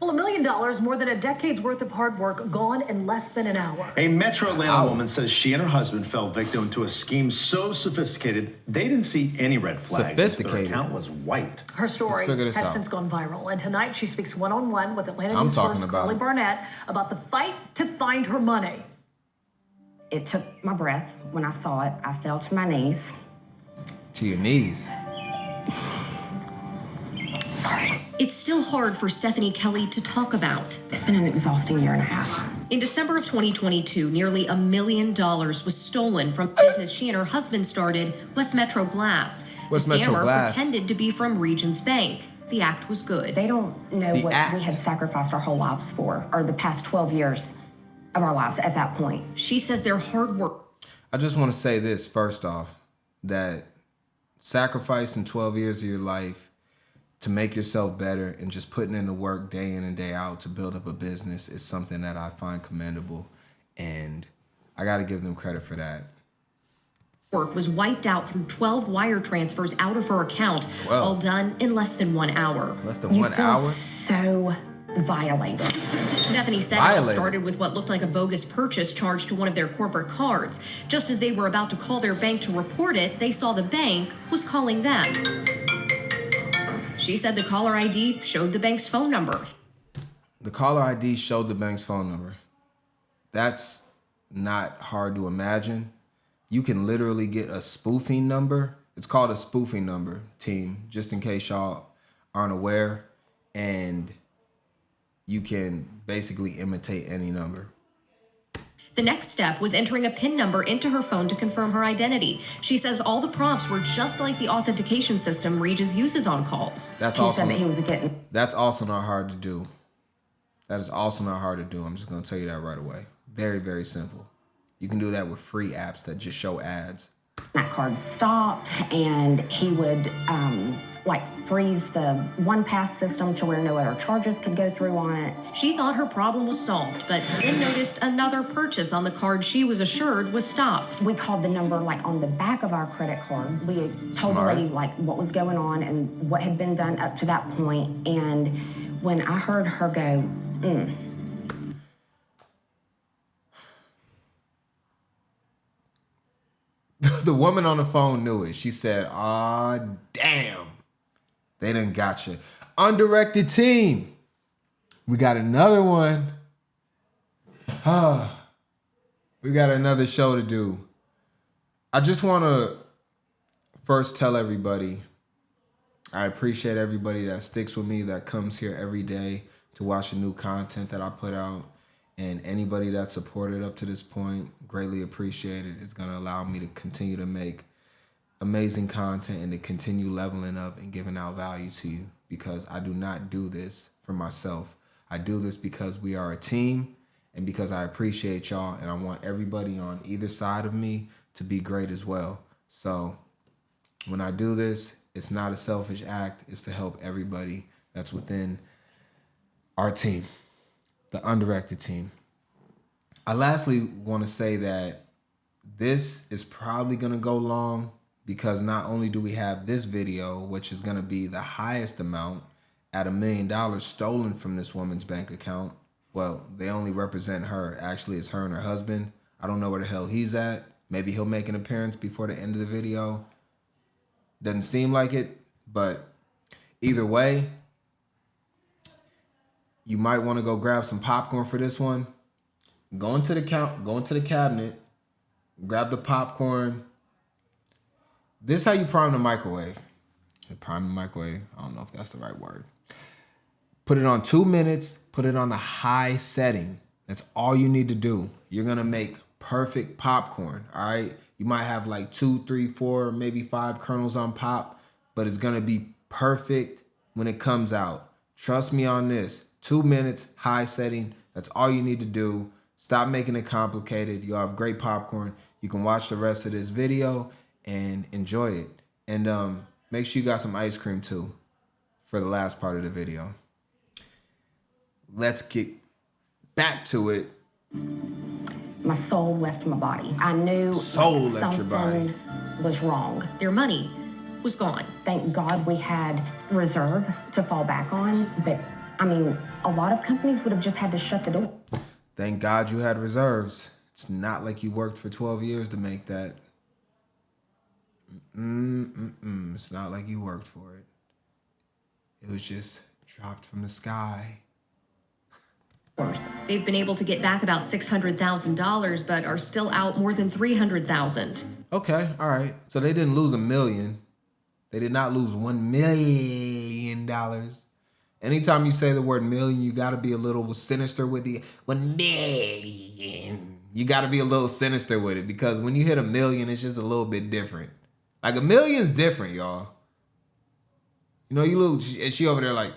Well, $1 million, more than a decade's worth of hard work, gone in less than an hour. A Metro Atlanta woman says she and her husband fell victim to a scheme so sophisticated they didn't see any red flags. Sophisticated? Their account was white. Her story has since gone viral, and tonight she speaks one-on-one with Atlanta News First Carly Barnett about the fight to find her money. It took my breath when I saw it. I fell to my knees. To your knees? Sorry. It's still hard for Stephanie Kelly to talk about. It's been an exhausting year and a half. In December of 2022, nearly $1 million was stolen from a business she and her husband started, West Metro Glass. West The Metro scammer Glass? pretended to be from Regions Bank. The act was good. They don't know what we had sacrificed our whole lives for, or the past 12 years of our lives at that point. She says their hard work. I just want to say this first off, that sacrificing 12 years of your life to make yourself better and just putting in the work day in and day out to build up a business is something that I find commendable, and I got to give them credit for that. Work was wiped out through 12 wire transfers out of her account, 12. all done in less than 1 hour. Less than 1 hour? So violated. Stephanie said it all started with what looked like a bogus purchase charged to one of their corporate cards. Just as they were about to call their bank to report it, they saw the bank was calling them. She said the caller ID showed the bank's phone number. The caller ID showed the bank's phone number. That's not hard to imagine. You can literally get a spoofing number. It's called a spoofing number, team, just in case y'all aren't aware. And you can basically imitate any number. The next step was entering a PIN number into her phone to confirm her identity. She says all the prompts were just like the authentication system Regis uses on calls. That's also not hard to do. That is also not hard to do. I'm just going to tell you that right away. Very, very simple. You can do that with free apps that just show ads. That card stopped, and he would freeze the OnePass system to where no other charges could go through on it. She thought her problem was solved, but then noticed another purchase on the card she was assured was stopped. We called the number on the back of our credit card. We had told the lady what was going on and what had been done up to that point. And when I heard her go, The woman on the phone knew it. She said, damn. They done got you. Undirected team. We got another one. We got another show to do. I just want to first tell everybody, I appreciate everybody that sticks with me, that comes here every day to watch the new content that I put out. And anybody that supported up to this point, greatly appreciated. It's going to allow me to continue to make amazing content and to continue leveling up and giving out value to you, because I do not do this for myself. I do this because we are a team and because I appreciate y'all, and I want everybody on either side of me to be great as well. So when I do this, it's not a selfish act. It's to help everybody that's within our team, the undirected team. I lastly want to say that this is probably going to go long, because not only do we have this video, which is going to be the highest amount at $1 million stolen from this woman's bank account. Well, they only represent her. Actually, it's her and her husband. I don't know where the hell he's at. Maybe he'll make an appearance before the end of the video. Doesn't seem like it, but either way, you might want to go grab some popcorn for this one. Go into the cabinet, grab the popcorn. This is how you prime the microwave. Prime the microwave. I don't know if that's the right word. Put it on 2 minutes. Put it on the high setting. That's all you need to do. You're going to make perfect popcorn, all right? You might have 2, 3, 4, maybe 5 kernels on pop, but it's going to be perfect when it comes out. Trust me on this. 2 minutes, high setting. That's all you need to do. Stop making it complicated. You'll have great popcorn. You can watch the rest of this video and enjoy it. And make sure you got some ice cream too for the last part of the video. Let's get back to it. My soul left my body. I knew something was wrong. Their money was gone. Thank God we had reserve to fall back on, but I mean, a lot of companies would have just had to shut the door. Thank God you had reserves. It's not like you worked for 12 years to make that. It's not like you worked for it. It was just dropped from the sky. They've been able to get back about $600,000, but are still out more than $300,000. Okay, all right. So they didn't lose $1 million. They did not lose $1 million. Anytime you say the word million, you got to be a little sinister with the 1 million. You got to be a little sinister with it, because when you hit $1 million, it's just a little bit different. Like $1 million's different, y'all. You know, you look, she over there like,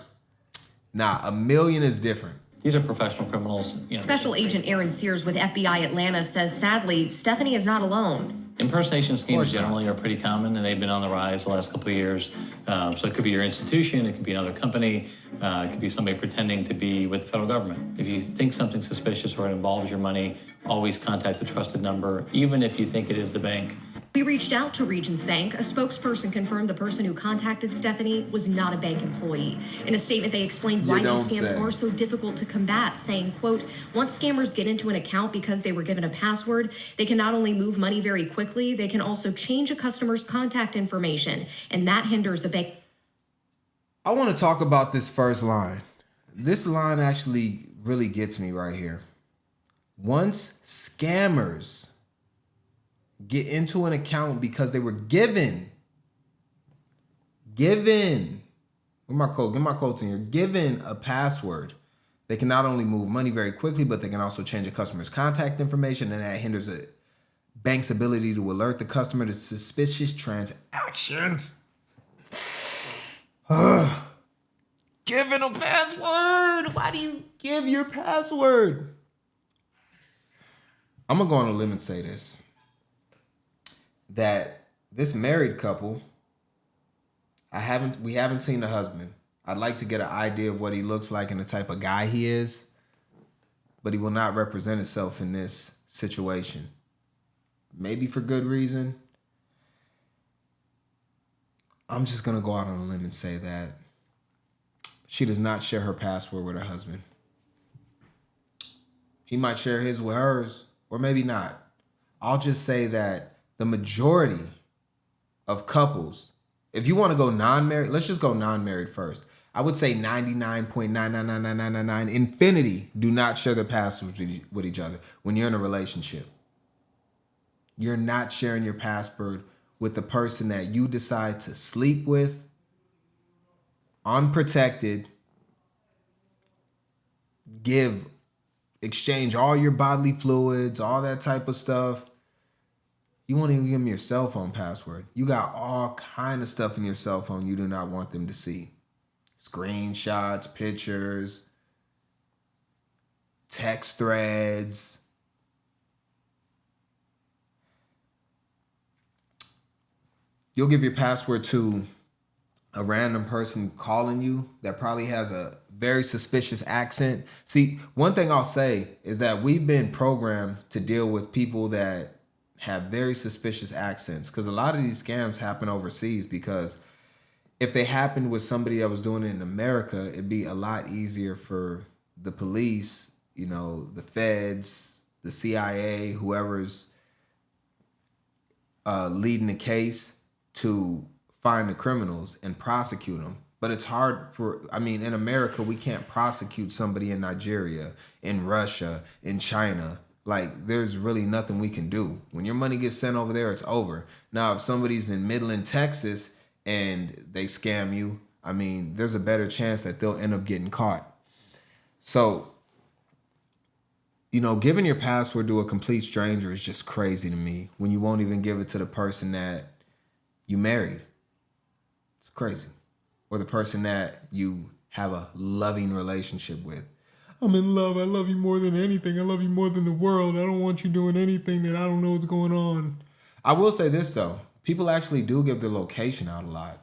nah, $1 million is different. These are professional criminals. Special Agent Aaron Sears with FBI Atlanta says, sadly, Stephanie is not alone. Impersonation schemes generally are pretty common, and they've been on the rise the last couple of years. So it could be your institution, it could be another company, it could be somebody pretending to be with the federal government. If you think something's suspicious or it involves your money, always contact the trusted number, even if you think it is the bank. We reached out to Regions Bank. A spokesperson confirmed the person who contacted Stephanie was not a bank employee. In a statement, they explained why these scams are so difficult to combat, saying, quote, once scammers get into an account because they were given a password, they can not only move money very quickly, they can also change a customer's contact information, and that hinders a bank. I want to talk about this first line. This line actually really gets me right here. Once scammers get into an account because they were given, with my quote, get my quotes in here, given a password, they can not only move money very quickly, but they can also change a customer's contact information, and that hinders a bank's ability to alert the customer to suspicious transactions. Giving a password. Why do you give your password? I'm gonna go on a limb and say this. That this married couple, we haven't seen the husband. I'd like to get an idea of what he looks like and the type of guy he is, but he will not represent himself in this situation. Maybe for good reason. I'm just gonna go out on a limb and say that she does not share her password with her husband. He might share his with hers, or maybe not. I'll just say that the majority of couples, if you want to go non-married, let's just go non-married first. I would say 99.99999 infinity do not share their passwords with each other when you're in a relationship. You're not sharing your password with the person that you decide to sleep with, unprotected, exchange all your bodily fluids, all that type of stuff. You won't even give them your cell phone password. You got all kind of stuff in your cell phone you do not want them to see. Screenshots, pictures, text threads. You'll give your password to a random person calling you that probably has a very suspicious accent. See, one thing I'll say is that we've been programmed to deal with people that have very suspicious accents, because a lot of these scams happen overseas, because if they happened with somebody that was doing it in America, it'd be a lot easier for the police, the feds, the CIA, whoever's leading the case, to find the criminals and prosecute them. But it's hard in America, we can't prosecute somebody in Nigeria, in Russia, in China. Like, there's really nothing we can do. When your money gets sent over there, it's over. Now, if somebody's in Midland, Texas, and they scam you, there's a better chance that they'll end up getting caught. So, giving your password to a complete stranger is just crazy to me, when you won't even give it to the person that you married. It's crazy. Or the person that you have a loving relationship with. I'm in love. I love you more than anything. I love you more than the world. I don't want you doing anything that I don't know what's going on. I will say this, though. People actually do give their location out a lot.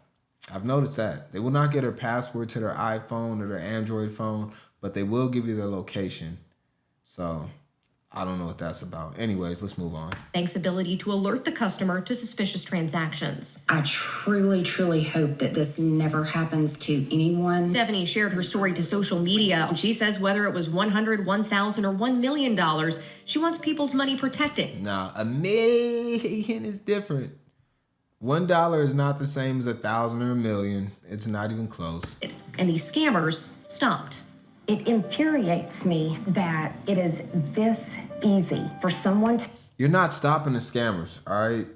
I've noticed that. They will not get their password to their iPhone or their Android phone, but they will give you their location. So I don't know what that's about. Anyways, let's move on. Bank's ability to alert the customer to suspicious transactions. I truly, truly hope that this never happens to anyone. Stephanie shared her story to social media. She says whether it was $100, $1,000, or $1 million, she wants people's money protected. Nah, $1 million is different. $1 is not the same as 1,000 or 1,000,000. It's not even close. And these scammers stopped. It infuriates me that it is this easy for someone to... You're not stopping the scammers, all right?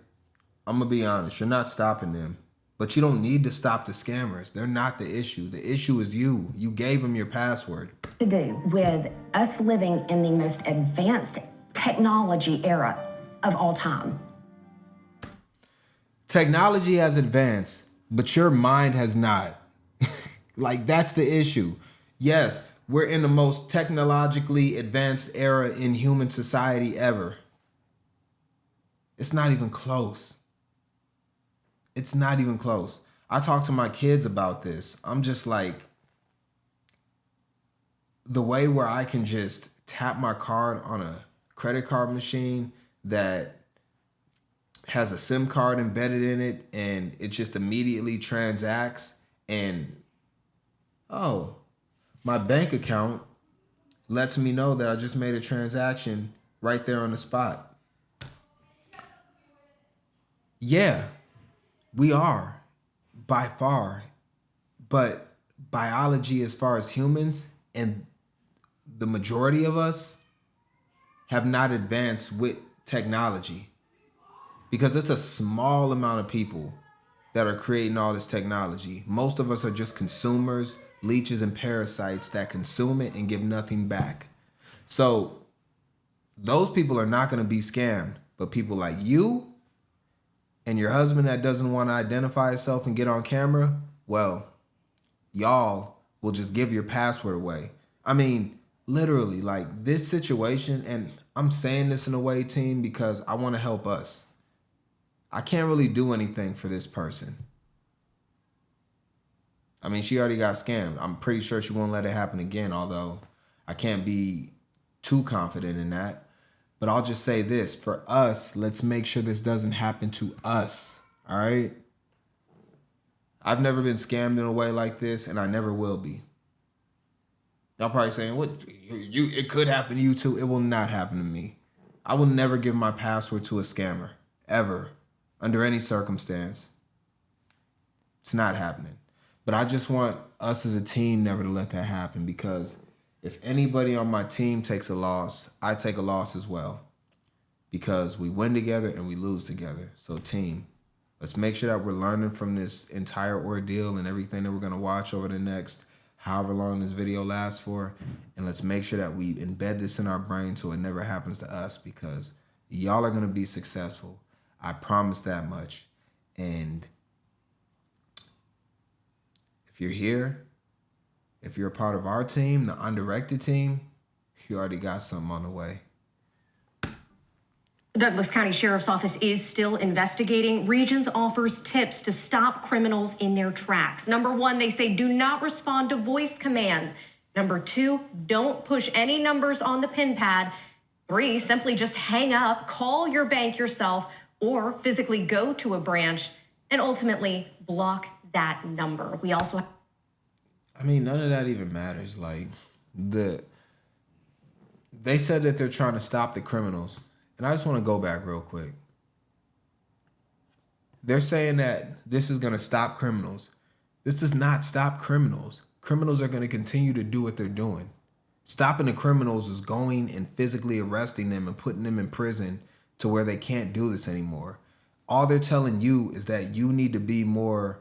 I'm going to be honest. You're not stopping them. But you don't need to stop the scammers. They're not the issue. The issue is you. You gave them your password. To do with us living in the most advanced technology era of all time. Technology has advanced, but your mind has not. Like, that's the issue. Yes, we're in the most technologically advanced era in human society ever. It's not even close. It's not even close. I talk to my kids about this. I'm just like, the way where I can just tap my card on a credit card machine that has a SIM card embedded in it and it just immediately transacts and, oh, my bank account lets me know that I just made a transaction right there on the spot. Yeah, we are by far, but biology as far as humans and the majority of us have not advanced with technology because it's a small amount of people that are creating all this technology. Most of us are just consumers, leeches, and parasites that consume it and give nothing back. So those people are not going to be scammed, but people like you and your husband that doesn't want to identify himself and get on camera, well, y'all will just give your password away. I mean, literally, like this situation, and I'm saying this in a way, team, because I want to help us. I can't really do anything for this person. I mean, she already got scammed. I'm pretty sure she won't let it happen again, although I can't be too confident in that. But I'll just say this, for us, let's make sure this doesn't happen to us, all right? I've never been scammed in a way like this, and I never will be. Y'all probably saying, "What? It could happen to you too." It will not happen to me. I will never give my password to a scammer, ever, under any circumstance. It's not happening. But I just want us as a team never to let that happen, because if anybody on my team takes a loss, I take a loss as well, because we win together and we lose together. So team, let's make sure that we're learning from this entire ordeal and everything that we're going to watch over the next however long this video lasts for. And let's make sure that we embed this in our brain so it never happens to us, because y'all are going to be successful. I promise that much. And if you're here, if you're a part of our team, the undirected team, you already got something on the way. The Douglas County Sheriff's Office is still investigating. Regions offers tips to stop criminals in their tracks. Number 1, they say do not respond to voice commands. Number 2, don't push any numbers on the pin pad. 3, simply just hang up, call your bank yourself, or physically go to a branch and ultimately block that number. We also I mean, none of that even matters. Like, they said that they're trying to stop the criminals. And I just want to go back real quick. They're saying that this is going to stop criminals. This does not stop criminals. Criminals are going to continue to do what they're doing. Stopping the criminals is going and physically arresting them and putting them in prison to where they can't do this anymore. All they're telling you is that you need to be more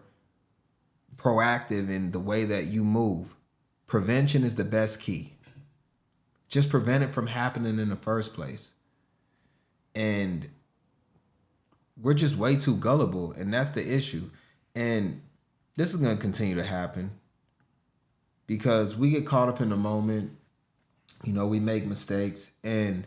proactive in the way that you move. Prevention is the best key. Just prevent it from happening in the first place. And we're just way too gullible, and that's the issue. And this is going to continue to happen because we get caught up in the moment. You know, we make mistakes, and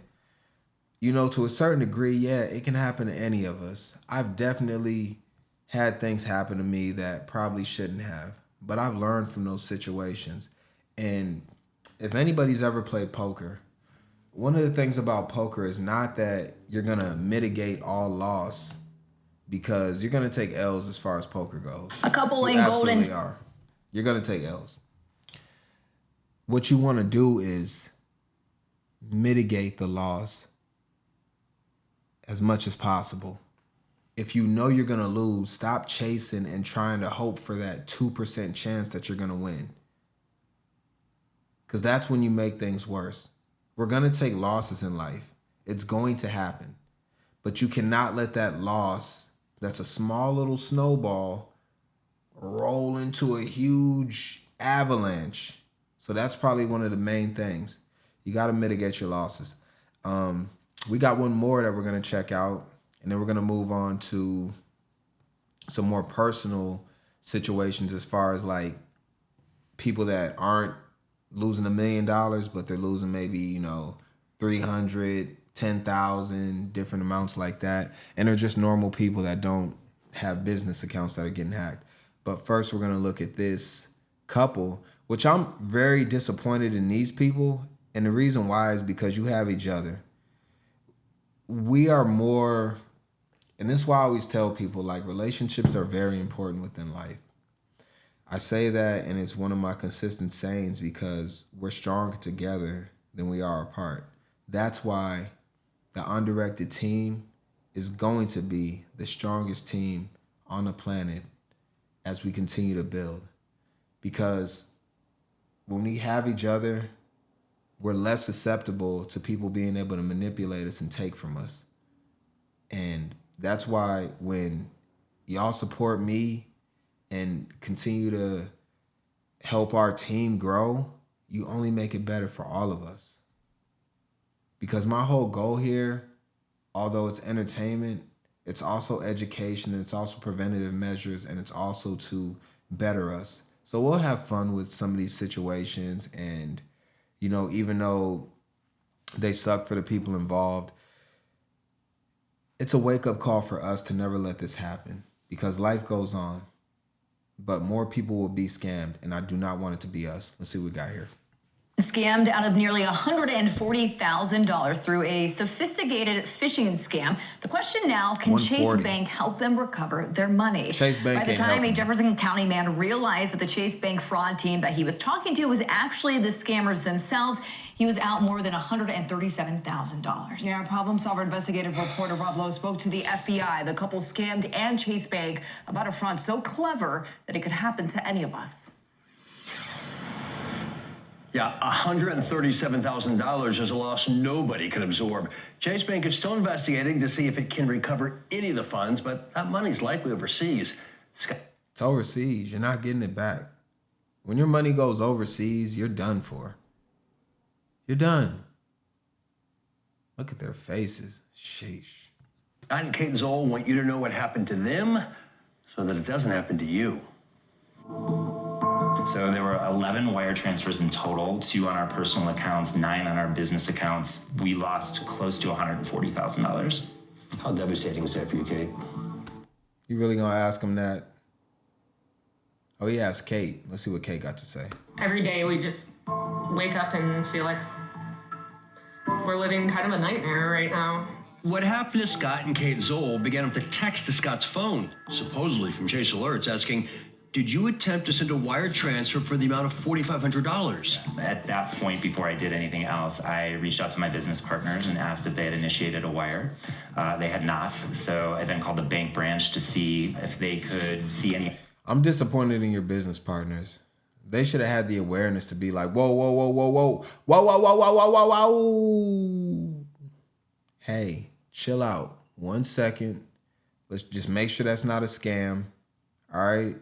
you know, to a certain degree, yeah, it can happen to any of us. I've definitely had things happen to me that probably shouldn't have, but I've learned from those situations. And if anybody's ever played poker, one of the things about poker is not that you're going to mitigate all loss, because you're going to take L's as far as poker goes. A couple You in golden. absolutely are. You're going to take L's. What you want to do is mitigate the loss as much as possible. If you know you're going to lose, stop chasing and trying to hope for that 2% chance that you're going to win. Because that's when you make things worse. We're going to take losses in life. It's going to happen. But you cannot let that loss, that's a small little snowball, roll into a huge avalanche. So that's probably one of the main things. You got to mitigate your losses. We got one more that we're going to check out, and then we're going to move on to some more personal situations as far as like people that aren't losing $1 million, but they're losing maybe, 300, 10,000, different amounts like that. And they're just normal people that don't have business accounts that are getting hacked. But first, we're going to look at this couple, which I'm very disappointed in these people. And the reason why is because you have each other. We are more, and this is why I always tell people, like, relationships are very important within life. I say that, and it's one of my consistent sayings, because we're stronger together than we are apart. That's why the undirected team is going to be the strongest team on the planet as we continue to build. Because when we have each other, we're less susceptible to people being able to manipulate us and take from us. And that's why when y'all support me and continue to help our team grow, you only make it better for all of us. Because my whole goal here, although it's entertainment, it's also education, and it's also preventative measures, and it's also to better us. So we'll have fun with some of these situations, and, even though they suck for the people involved, it's a wake-up call for us to never let this happen, because life goes on. But more people will be scammed, and I do not want it to be us. Let's see what we got here. Scammed out of nearly $140,000 through a sophisticated phishing scam. The question now, can Chase Bank help them recover their money? Chase Bank. By the time a Jefferson County man realized that the Chase Bank fraud team that he was talking to was actually the scammers themselves, he was out more than $137,000. Yeah, problem solver investigative reporter Rob Lowe spoke to the FBI. The couple scammed and Chase Bank about a fraud so clever that it could happen to any of us. Yeah, $137,000 is a loss nobody could absorb. Chase Bank is still investigating to see if it can recover any of the funds, but that money's likely overseas. It's overseas. You're not getting it back. When your money goes overseas, you're done for. You're done. Look at their faces. Sheesh. Scott and Kate Zoll want you to know what happened to them so that it doesn't happen to you. So there were 11 wire transfers in total, 2 on our personal accounts, 9 on our business accounts. We lost close to $140,000. How devastating is that for you, Kate? You really gonna ask him that? Oh, he asked Kate. Let's see what Kate got to say. Every day we just wake up and feel like we're living kind of a nightmare right now. What happened to Scott and Kate Zoll began with a text to Scott's phone, supposedly from Chase Alerts, asking, "Did you attempt to send a wire transfer for the amount of $4,500? At that point, before I did anything else, I reached out to my business partners and asked if they had initiated a wire. They had not, so I then called the bank branch to see if they could see any. I'm disappointed in your business partners. They should have had the awareness to be like, whoa, whoa, whoa, whoa, whoa, whoa, whoa, whoa, whoa, whoa, whoa, whoa. Hey, chill out. 1 second. Let's just make sure that's not a scam. All right?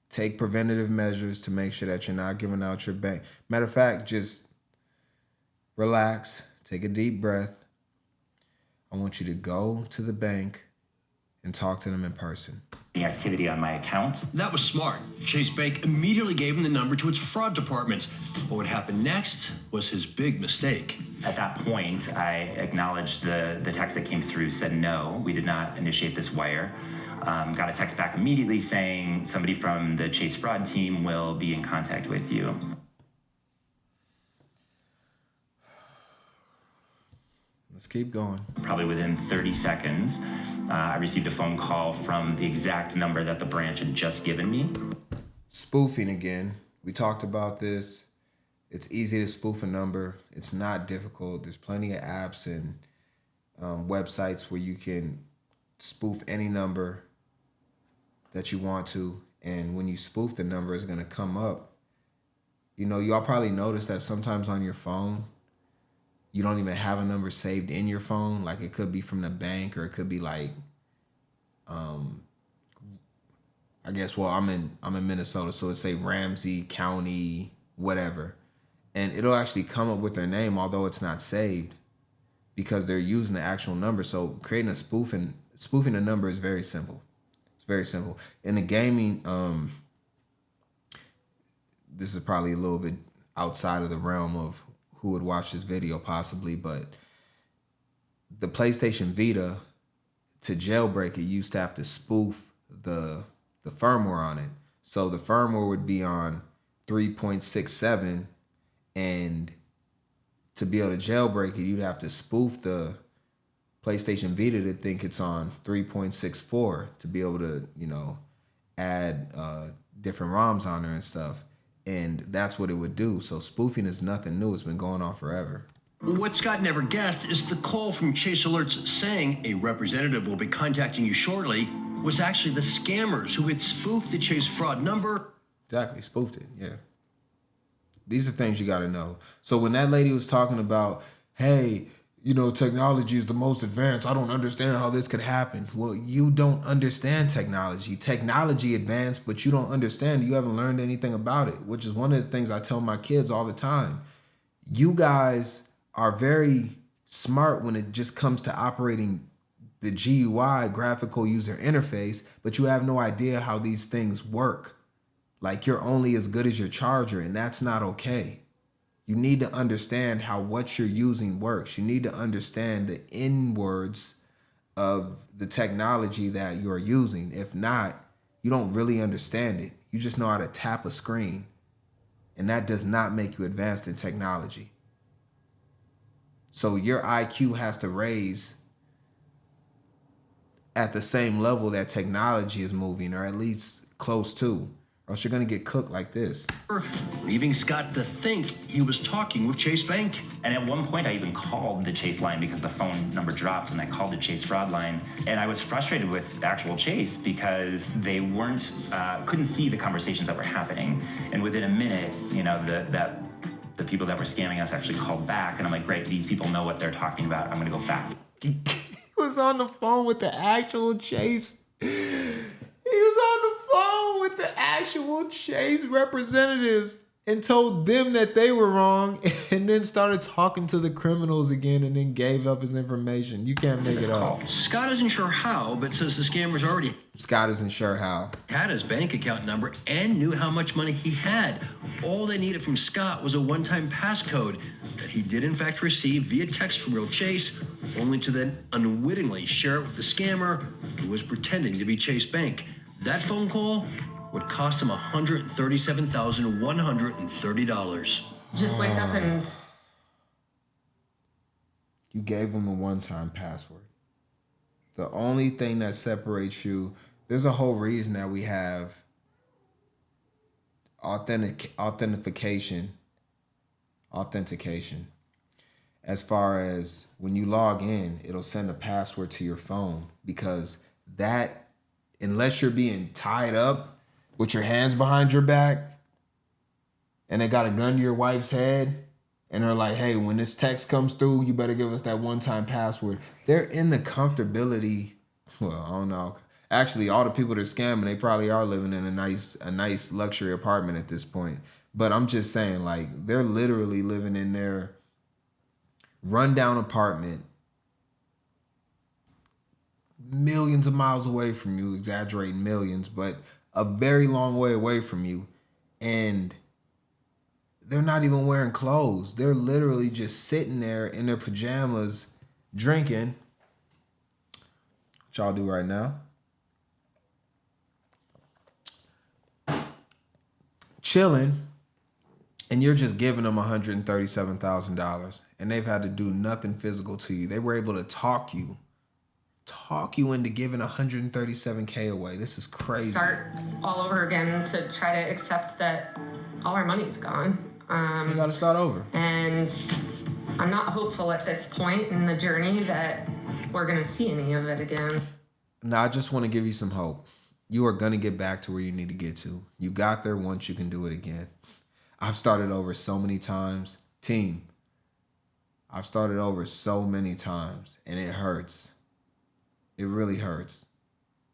Take preventative measures to make sure that you're not giving out your bank. Matter of fact, just relax, take a deep breath. I want you to go to the bank and talk to them in person. Activity on my account. That was smart. Chase Bank immediately gave him the number to its fraud department. But what happened next was his big mistake. At that point, I acknowledged the text that came through, said no, we did not initiate this wire. Got a text back immediately saying somebody from the Chase fraud team will be in contact with you. Let's keep going. Probably within 30 seconds, I received a phone call from the exact number that the branch had just given me. Spoofing again. We talked about this. It's easy to spoof a number. It's not difficult. There's plenty of apps and websites where you can spoof any number that you want to. And when you spoof the number, it's going to come up. You know, y'all probably noticed that sometimes on your phone, you don't even have a number saved in your phone. Like it could be from the bank, or it could be like, I guess, well, I'm in Minnesota, so it'd say Ramsey County, whatever. And it'll actually come up with their name, although it's not saved, because they're using the actual number. So creating spoofing a number is very simple. It's very simple. In the gaming, this is probably a little bit outside of the realm of who would watch this video possibly, but the PlayStation Vita, to jailbreak it, used to have to spoof the firmware on it. So the firmware would be on 3.67, and to be able to jailbreak it, you'd have to spoof the PlayStation Vita to think it's on 3.64 to be able to, you know, add different ROMs on there and stuff. And that's what it would do. So spoofing is nothing new. It's been going on forever. What Scott never guessed is the call from Chase Alerts saying a representative will be contacting you shortly was actually the scammers who had spoofed the Chase fraud number. Exactly, spoofed it, yeah. These are things you gotta know. So when that lady was talking about, hey, you know, technology is the most advanced, I don't understand how this could happen. Well, you don't understand technology. Technology advanced, but you don't understand. You haven't learned anything about it, which is one of the things I tell my kids all the time. You guys are very smart when it just comes to operating the GUI, graphical user interface, but you have no idea how these things work. Like, you're only as good as your charger, and that's not okay. You need to understand how what you're using works. You need to understand the inwards of the technology that you're using. If not, you don't really understand it. You just know how to tap a screen, and that does not make you advanced in technology. So your IQ has to raise at the same level that technology is moving, or at least close to, or else you're gonna get cooked like this. Leaving Scott to think he was talking with Chase Bank. And at one point I even called the Chase line because the phone number dropped, and I called the Chase fraud line. And I was frustrated with the actual Chase because they couldn't see the conversations that were happening. And within a minute, you know, the people that were scamming us actually called back, and I'm like, great, these people know what they're talking about. I'm gonna go back. He was on the phone with the actual Chase. He was on the phone with the actual Chase representatives and told them that they were wrong, and then started talking to the criminals again, and then gave up his information. You can't make it up. Scott isn't sure how, but says the scammers already Scott isn't sure how. had his bank account number and knew how much money he had. All they needed from Scott was a one-time passcode that he did in fact receive via text from real Chase, only to then unwittingly share it with the scammer who was pretending to be Chase Bank. That phone call would cost him $137,130. Just wake up and... You gave them a one-time password. The only thing that separates you, there's a whole reason that we have authentication. As far as when you log in, it'll send a password to your phone, because that, unless you're being tied up with your hands behind your back and they got a gun to your wife's head and they're like, hey, when this text comes through, you better give us that one-time password. They're in the comfortability. Well, I don't know. Actually, all the people that are scamming, they probably are living in a nice luxury apartment at this point. But I'm just saying, like, they're literally living in their rundown apartment, millions of miles away from you, exaggerating millions, but a very long way away from you, and they're not even wearing clothes. They're literally just sitting there in their pajamas, drinking. What y'all do right now? Chilling, and you're just giving them $137,000. and they've had to do nothing physical to you. They were able to talk you into giving 137K away. This is crazy. Start all over again to try to accept that all our money's gone. You got to start over. And I'm not hopeful at this point in the journey that we're going to see any of it again. No, I just want to give you some hope. You are going to get back to where you need to get to. You got there once, you can do it again. I've started over so many times. Team, I've started over so many times, and it hurts. It really hurts.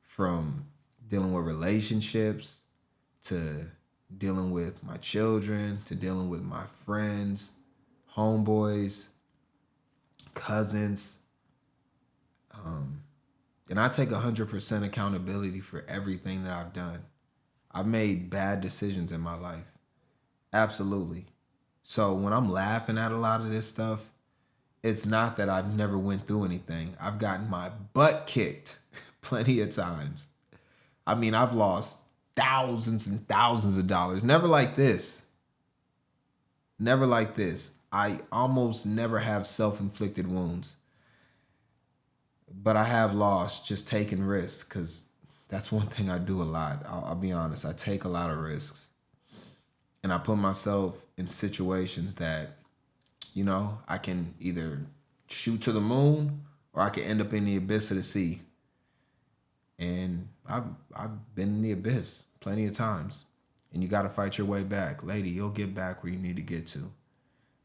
From dealing with relationships to dealing with my children to dealing with my friends, homeboys, cousins. And I take 100% accountability for everything that I've done. I've made bad decisions in my life. Absolutely. So when I'm laughing at a lot of this stuff, it's not that I've never went through anything. I've gotten my butt kicked plenty of times. I mean, I've lost thousands and thousands of dollars. Never like this. Never like this. I almost never have self-inflicted wounds. But I have lost just taking risks, because that's one thing I do a lot. I'll be honest. I take a lot of risks. And I put myself in situations that, you know, I can either shoot to the moon or I can end up in the abyss of the sea. And I've been in the abyss plenty of times. And you got to fight your way back. Lady, you'll get back where you need to get to.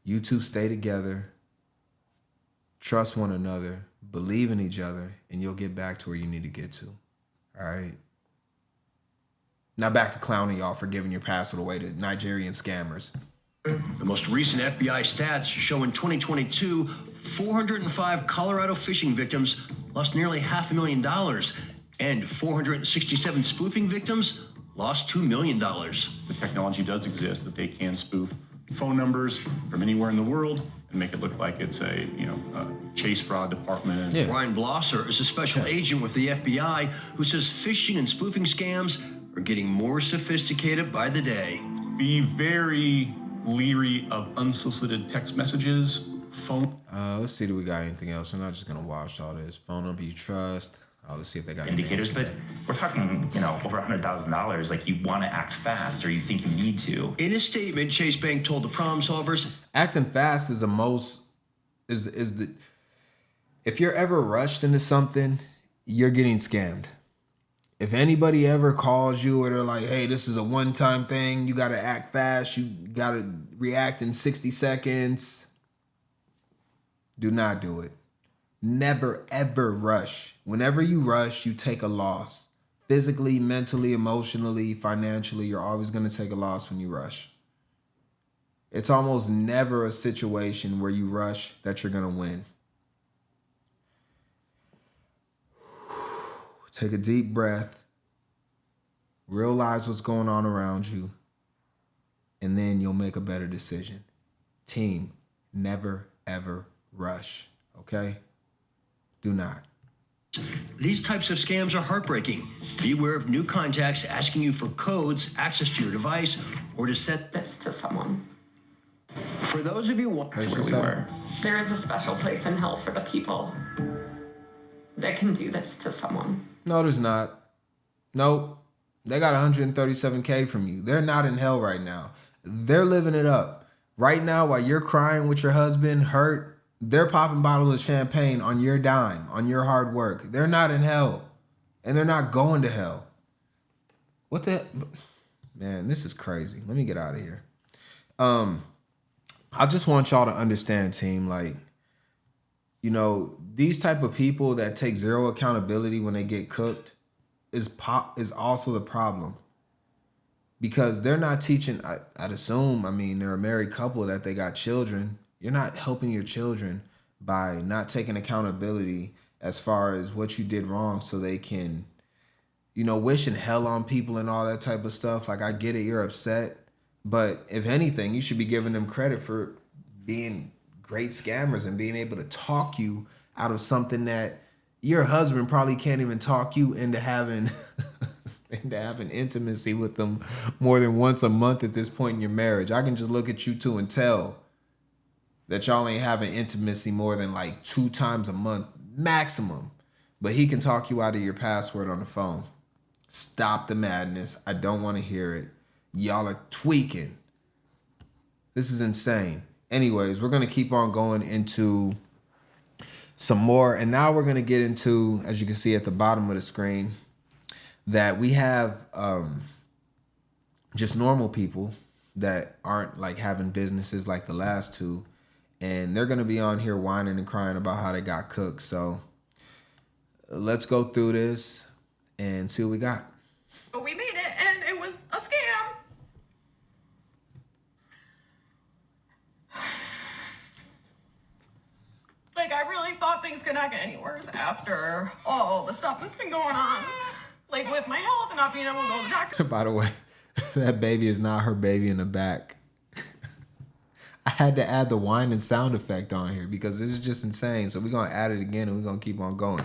You two stay together. Trust one another. Believe in each other. And you'll get back to where you need to get to. All right? Now back to clowning y'all for giving your password away to Nigerian scammers. The most recent FBI stats show in 2022, 405 Colorado phishing victims lost nearly $500,000, and 467 spoofing victims lost $2 million. The technology does exist that they can spoof phone numbers from anywhere in the world and make it look like it's a chase fraud department. Yeah. Ryan Blosser is a special agent with the FBI who says phishing and spoofing scams are getting more sophisticated by the day. Be very leery of unsolicited text messages, phone. Let's see, do we got anything else? We're not just gonna watch all this. Phone number you trust. Let's see if they got indicators, but we're talking, over $100,000. Like, you want to act fast, or you think you need to. In a statement, Chase Bank told the problem solvers, acting fast is if you're ever rushed into something, you're getting scammed. If anybody ever calls you or they're like, hey, this is a one-time thing, you got to act fast, you got to react in 60 seconds, do not do it. Never, ever rush. Whenever you rush, you take a loss. Physically, mentally, emotionally, financially, you're always going to take a loss when you rush. It's almost never a situation where you rush that you're going to win. Take a deep breath. Realize what's going on around you. And then you'll make a better decision. Team, never, ever rush. Okay? Do not. These types of scams are heartbreaking. Beware of new contacts asking you for codes, access to your device, or to set this to someone. For those of you wondering where we were, there is a special place in hell for the people that can do this to someone. No, there's not. Nope. They got 137K from you. They're not in hell right now. They're living it up. Right now, while you're crying with your husband, hurt, they're popping bottles of champagne on your dime, on your hard work. They're not in hell. And they're not going to hell. What the... Man, this is crazy. Let me get out of here. I just want y'all to understand, team, like, these type of people that take zero accountability when they get cooked is also the problem. Because they're not teaching, I'd assume, they're a married couple that they got children. You're not helping your children by not taking accountability as far as what you did wrong so they can, wishing hell on people and all that type of stuff. Like, I get it, you're upset. But if anything, you should be giving them credit for being great scammers and being able to talk you out of something that your husband probably can't even talk you into having intimacy with them more than once a month at this point in your marriage. I can just look at you two and tell that y'all ain't having intimacy more than like 2 times a month maximum. But he can talk you out of your password on the phone. Stop the madness. I don't want to hear it. Y'all are tweaking. This is insane. Anyways, we're going to keep on going into some more. And now we're going to get into, as you can see at the bottom of the screen, that we have just normal people that aren't like having businesses like the last two. And they're going to be on here whining and crying about how they got cooked. So let's go through this and see what we got. But we made it, and it was a scam. Like, I really thought things could not get any worse after all the stuff that's been going on. Like, with my health and not being able to go to the doctor. By the way, that baby is not her baby in the back. I had to add the whining sound effect on here because this is just insane. So we're going to add it again and we're going to keep on going.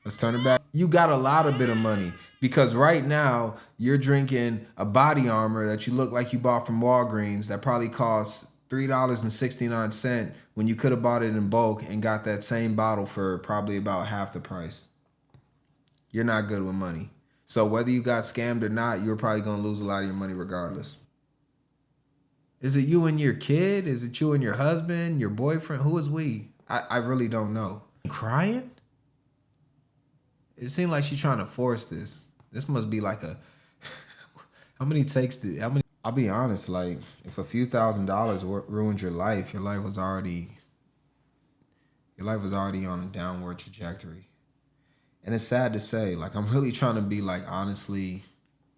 Let's turn it back. You got a lot of bit of money because right now you're drinking a body armor that you look like you bought from Walgreens that probably costs $3.69 when you could have bought it in bulk and got that same bottle for probably about half the price. You're not good with money. So whether you got scammed or not, you're probably going to lose a lot of your money regardless. Is it you and your kid? Is it you and your husband, your boyfriend? Who is we? I really don't know. Crying? It seemed like she's trying to force this. This must be like a... How many takes did... How many? I'll be honest, like, if a few $1,000s ruined your life was already... Your life was already on a downward trajectory. And it's sad to say, like, I'm really trying to be, like, honestly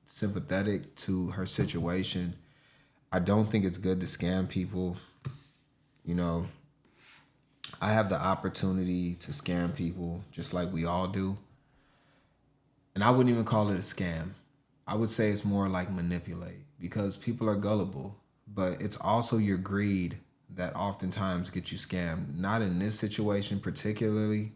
sympathetic to her situation. I don't think it's good to scam people. You know, I have the opportunity to scam people just like we all do. And I wouldn't even call it a scam. I would say it's more like manipulate because people are gullible, but it's also your greed that oftentimes gets you scammed. Not in this situation particularly,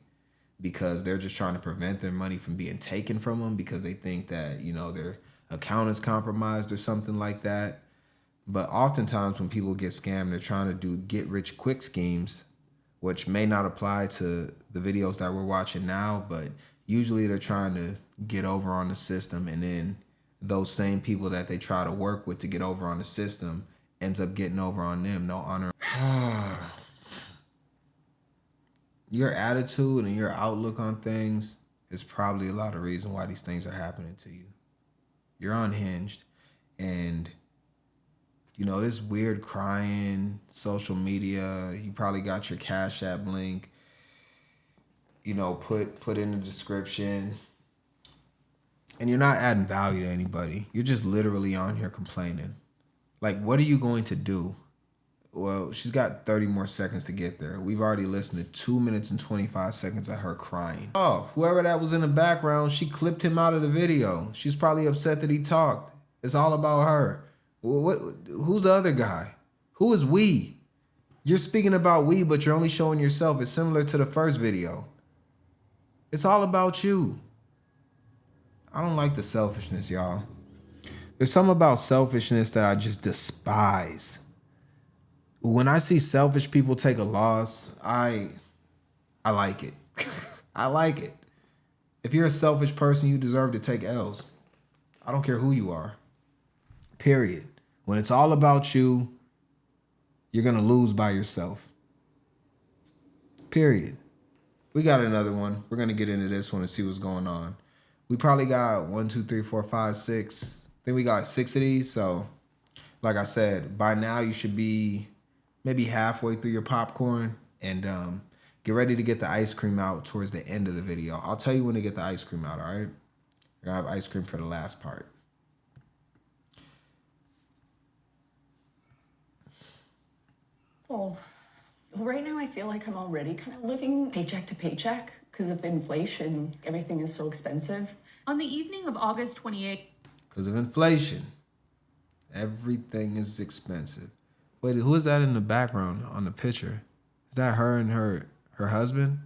because they're just trying to prevent their money from being taken from them because they think that, you know, their account is compromised or something like that. But oftentimes when people get scammed, they're trying to do get-rich-quick schemes, which may not apply to the videos that we're watching now, but usually they're trying to get over on the system, and then those same people that they try to work with to get over on the system ends up getting over on them. No honor. Your attitude and your outlook on things is probably a lot of reason why these things are happening to you. You're unhinged, and you know, this weird crying, social media, you probably got your Cash App link, you know, put in the description. And you're not adding value to anybody. You're just literally on here complaining. Like, what are you going to do? Well, she's got 30 more seconds to get there. We've already listened to 2 minutes and 25 seconds of her crying. Oh, whoever that was in the background, she clipped him out of the video. She's probably upset that he talked. It's all about her. Who's the other guy? Who is we? You're speaking about we, but you're only showing yourself. It's similar to the first video. It's all about you. I don't like the selfishness, y'all. There's something about selfishness that I just despise. When I see selfish people take a loss, I like it. I like it. If you're a selfish person, you deserve to take L's. I don't care who you are. Period. When it's all about you, you're going to lose by yourself. Period. We got another one. We're going to get into this one and see what's going on. We probably got 1, 2, 3, 4, 5, 6. I think we got 6 of these. So, like I said, by now you should be maybe halfway through your popcorn and get ready to get the ice cream out towards the end of the video. I'll tell you when to get the ice cream out, all right? I have ice cream for the last part. Well, right now I feel like I'm already kind of living paycheck to paycheck because of inflation. Everything is so expensive. On the evening of August 28th. Because of inflation. Everything is expensive. Wait, who is that in the background on the picture? Is that her and her husband?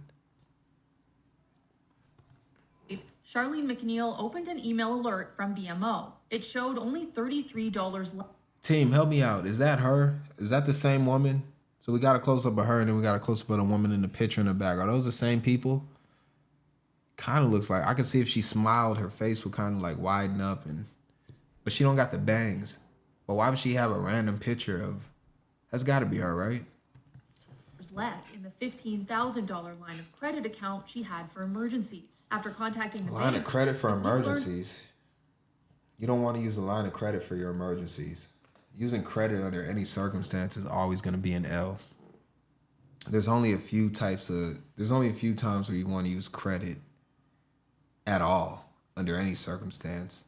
Charlene McNeil opened an email alert from BMO. It showed only $33 left. Team, help me out. Is that her? Is that the same woman? So we got a close-up of her, and then we got a close-up of the woman in the picture in the back. Are those the same people? Kind of looks like. I could see if she smiled, her face would kind of like widen up, but she don't got the bangs. But why would she have a random picture of? That's got to be her, right? Left in the $15,000 line of credit account she had for emergencies. After contacting the Line bank, of credit for emergencies. You don't want to use a line of credit for your emergencies. Using credit under any circumstance is always going to be an L. There's only a few times where you want to use credit at all under any circumstance.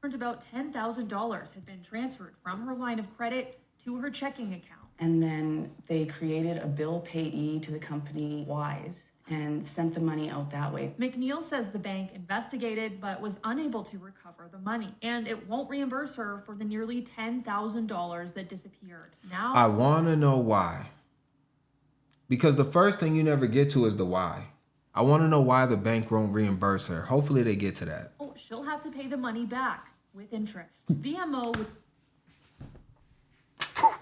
Learned about $10,000 had been transferred from her line of credit to her checking account. And then they created a bill payee to the company Wise and sent the money out that way. McNeil says the bank investigated but was unable to recover the money, and it won't reimburse her for the nearly $10,000 that disappeared. Now, I want to know why. Because the first thing you never get to is the why. I want to know why the bank won't reimburse her. Hopefully they get to that. she'll have to pay the money back with interest. VMO would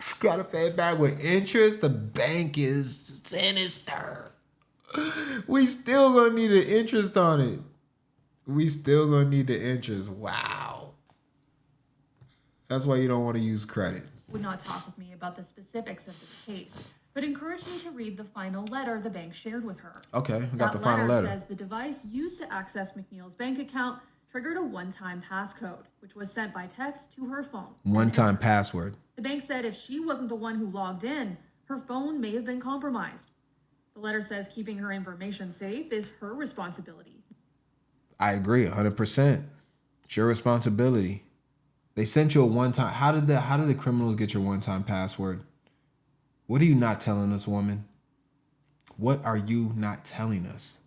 She gotta pay it back with interest. The bank is sinister. We still gonna need the interest on it. We still gonna need the interest. Wow. That's why you don't want to use credit. Would not talk with me about the specifics of this case, but encouraged me to read the final letter the bank shared with her. Okay, we got the final letter. Says the device used to access McNeil's bank account triggered a one-time passcode, which was sent by text to her phone. One-time password. The bank said if she wasn't the one who logged in, her phone may have been compromised. The letter says keeping her information safe is her responsibility. I agree, 100%. It's your responsibility. They sent you a one-time. How did the criminals get your one-time password? What are you not telling us, woman? What are you not telling us?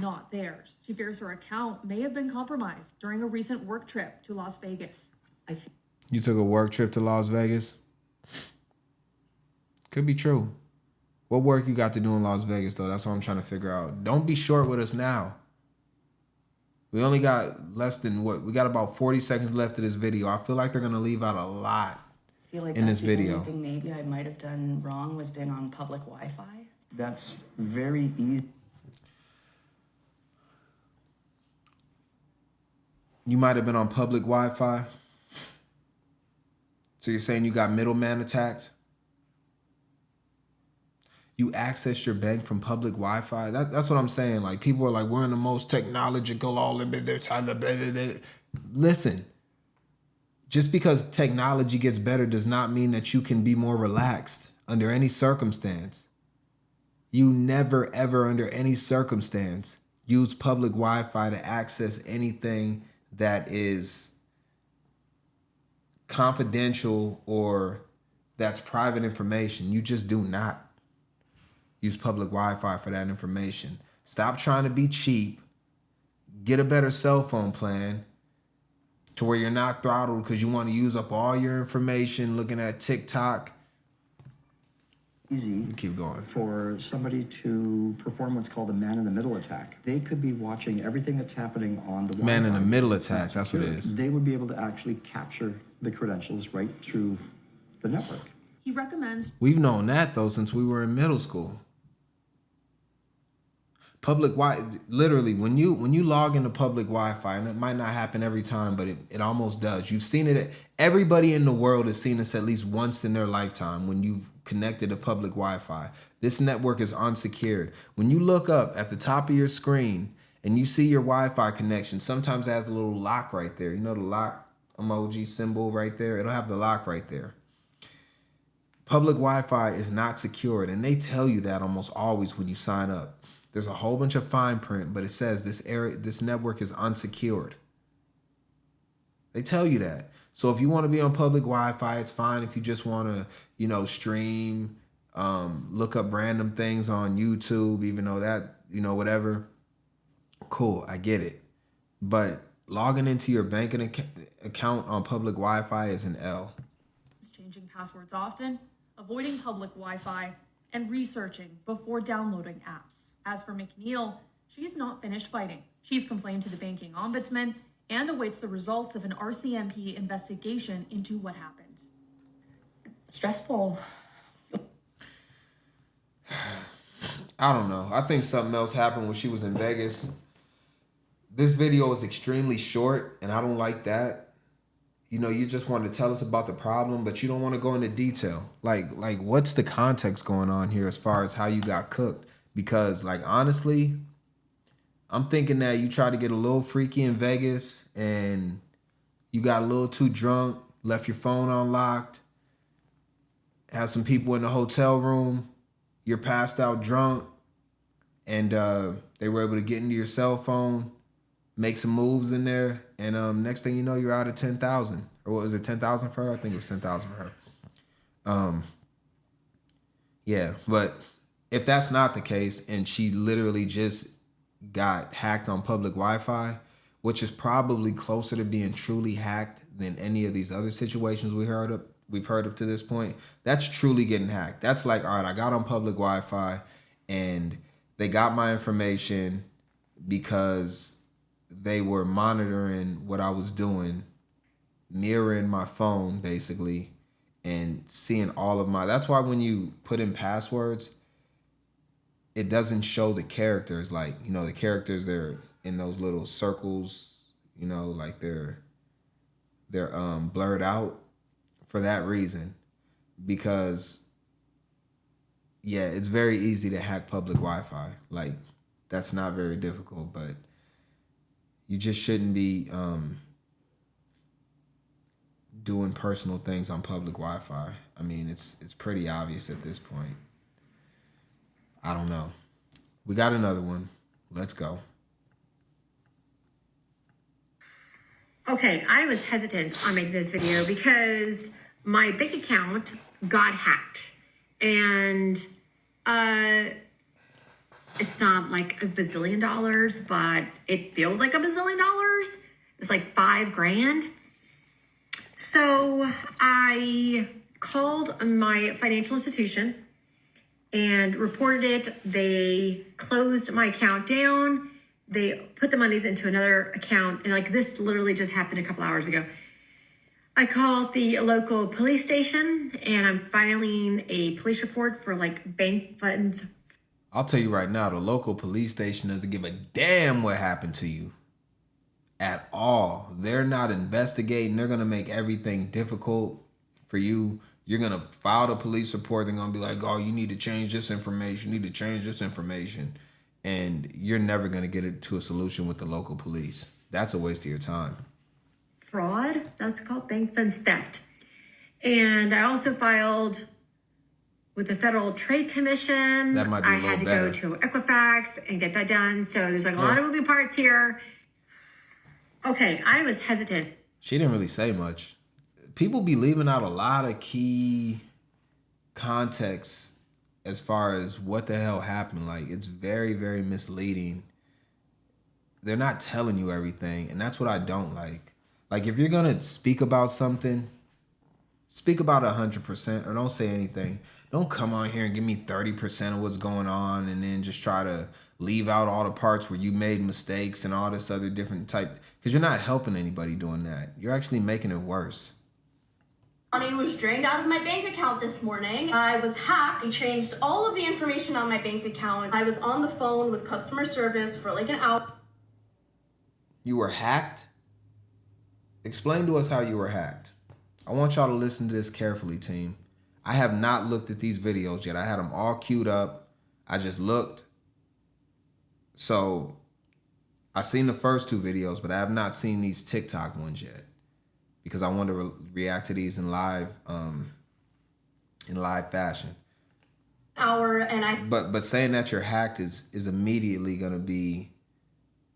Not theirs. She fears her account may have been compromised during a recent work trip to Las Vegas. You took a work trip to Las Vegas? Could be true. What work you got to do in Las Vegas, though? That's what I'm trying to figure out. Don't be short with us now. We only got less than we got about 40 seconds left of this video. I feel like they're going to leave out a lot in this video. Only thing maybe I might have done wrong was been on public Wi-Fi. That's very easy. You might have been on public Wi-Fi. So you're saying you got middleman attacked? You accessed your bank from public Wi-Fi? That's what I'm saying. Like, people are like, we're in the most technological, all of it. Listen, just because technology gets better does not mean that you can be more relaxed under any circumstance. You never, ever, under any circumstance, use public Wi-Fi to access anything that is confidential or that's private information. You just do not use public Wi-Fi for that information. Stop trying to be cheap. Get a better cell phone plan to where you're not throttled because you want to use up all your information looking at TikTok. Easy. Keep going. For somebody to perform what's called a man-in-the-middle attack. They could be watching everything that's happening on the Wi-Fi. Man-in-the-middle attack, that's what it is. They would be able to actually capture the credentials right through the network. He recommends... We've known that, though, since we were in middle school. Public Wi-Fi, literally, when you log into public Wi-Fi, and it might not happen every time, but it almost does. You've seen it. Everybody in the world has seen this at least once in their lifetime when you've connected to public Wi-Fi. This network is unsecured. When you look up at the top of your screen and you see your Wi-Fi connection, sometimes it has a little lock right there. You know the lock emoji symbol right there? It'll have the lock right there. Public Wi-Fi is not secured, and they tell you that almost always when you sign up. There's a whole bunch of fine print, but it says this network is unsecured. They tell you that. So if you want to be on public Wi-Fi, it's fine. If you just want to, stream, look up random things on YouTube, even though that, whatever. Cool, I get it. But logging into your banking account on public Wi-Fi is an L. Changing passwords often, avoiding public Wi-Fi, and researching before downloading apps. As for McNeil, she's not finished fighting. She's complained to the banking ombudsman and awaits the results of an RCMP investigation into what happened. stressful. I don't know. I think something else happened when she was in Vegas. This video is extremely short, and I don't like that. You know, you just want to tell us about the problem, but you don't want to go into detail. Like what's the context going on here as far as how you got cooked? Because, like, honestly, I'm thinking that you tried to get a little freaky in Vegas and you got a little too drunk, left your phone unlocked, had some people in the hotel room, you're passed out drunk, and they were able to get into your cell phone, make some moves in there, and next thing you know, you're out of 10,000. Or what was it, 10,000 for her? I think it was 10,000 for her. Yeah, but if that's not the case, and she literally just got hacked on public Wi-Fi, which is probably closer to being truly hacked than any of these other situations we've heard up to this point, that's truly getting hacked. That's like, all right, I got on public Wi-Fi, and they got my information because they were monitoring what I was doing, mirroring my phone, basically, and seeing all of my... That's why when you put in passwords, it doesn't show the characters. Like, you know, the characters, they're in those little circles, you know, like they're blurred out for that reason. Because, yeah, it's very easy to hack public Wi-Fi. Like, that's not very difficult, but you just shouldn't be doing personal things on public Wi-Fi. I mean, it's pretty obvious at this point. I don't know. We got another one. Let's go. Okay, I was hesitant on making this video because my bank account got hacked. And it's not like $1 bazillion, but it feels like $1 bazillion. It's like $5,000. So I called my financial institution and reported it. They closed my account down. They put the monies into another account. And like this literally just happened a couple hours ago. I called the local police station and I'm filing a police report for like bank funds. I'll tell you right now, the local police station doesn't give a damn what happened to you at all. They're not investigating. They're going to make everything difficult for you. You're going to file the police report. They're going to be like, oh, you need to change this information. You need to change this information. And you're never going to get it to a solution with the local police. That's a waste of your time. Fraud, that's called bank funds theft. And I also filed with the Federal Trade Commission. That might be a little had to better. go to Equifax and get that done. So there's like a lot of moving parts here. Okay, I was hesitant. She didn't really say much. People be leaving out a lot of key context as far as what the hell happened. Like, it's very, very misleading. They're not telling you everything, and that's what I don't like. Like, if you're gonna speak about something, speak about 100%, or don't say anything. Don't come on here and give me 30% of what's going on and then just try to leave out all the parts where you made mistakes and all this other different type, because you're not helping anybody doing that. You're actually making it worse. Money was drained out of my bank account this morning. I was hacked and changed all of the information on my bank account. I was on the phone with customer service for like an hour. You were hacked? Explain to us how you were hacked. I want y'all to listen to this carefully, team. I have not looked at these videos yet. I had them all queued up. I just looked. So I've seen the first two videos, but I have not seen these TikTok ones yet because I want to react to these in live fashion. But saying that you're hacked is immediately going to be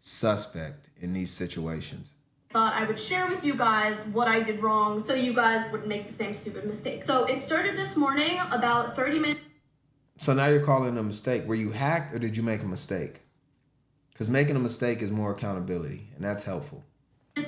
suspect in these situations. Thought I would share with you guys what I did wrong so you guys wouldn't make the same stupid mistake. So it started this morning about 30 minutes. So now you're calling it a mistake. Were you hacked or did you make a mistake? Because making a mistake is more accountability, and that's helpful.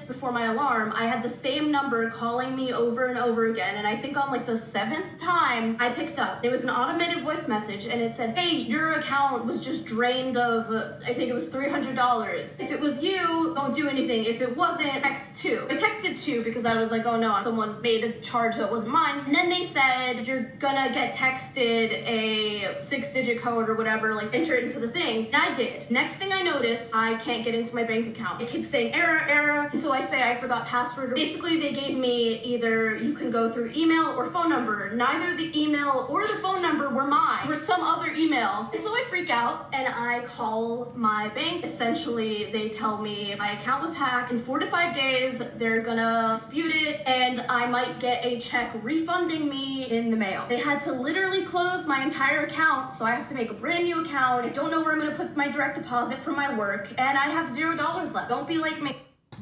Before my alarm, I had the same number calling me over and over again, and I think on like the 7th time I picked up. It was an automated voice message, and it said, hey, your account was just drained of, I think it was $300. If it was you, don't do anything. If it wasn't, text 2. I texted 2 because I was like, oh no, someone made a charge that wasn't mine. And then they said, you're gonna get texted a 6-digit code or whatever, like enter it into the thing. And I did. Next thing I noticed, I can't get into my bank account. It keeps saying error, error. And so I say I forgot password. Basically, they gave me either you can go through email or phone number. Neither the email or the phone number were mine. It was some other email. And so I freak out and I call my bank. Essentially, they tell me my account was hacked. In 4 to 5 days, they're gonna dispute it and I might get a check refunding me in the mail. They had to literally close my entire account, so I have to make a brand new account. I don't know where I'm gonna put my direct deposit from my work, and I have $0 left. Don't be like me.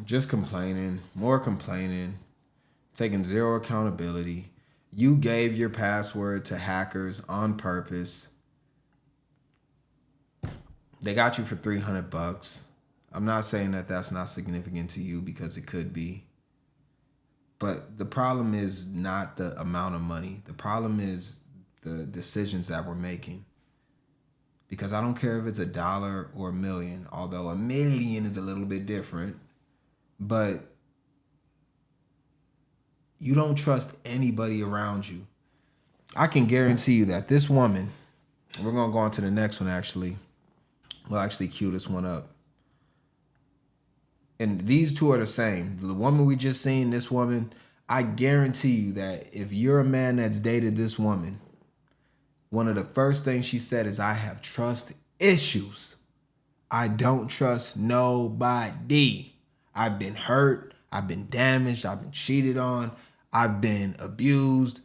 Just complaining, more complaining, taking zero accountability. You gave your password to hackers on purpose. They got you for $300. I'm not saying that that's not significant to you, because it could be. But the problem is not the amount of money. The problem is the decisions that we're making. Because I don't care if it's $1 or $1 million, although $1 million is a little bit different. But you don't trust anybody around you. I can guarantee you that this woman, we're going to go on to the next one actually. We'll actually cue this one up. And these two are the same. The woman we just seen, this woman, I guarantee you that if you're a man that's dated this woman, one of the first things she said is, I have trust issues. I don't trust nobody. I've been hurt. I've been damaged. I've been cheated on. I've been abused.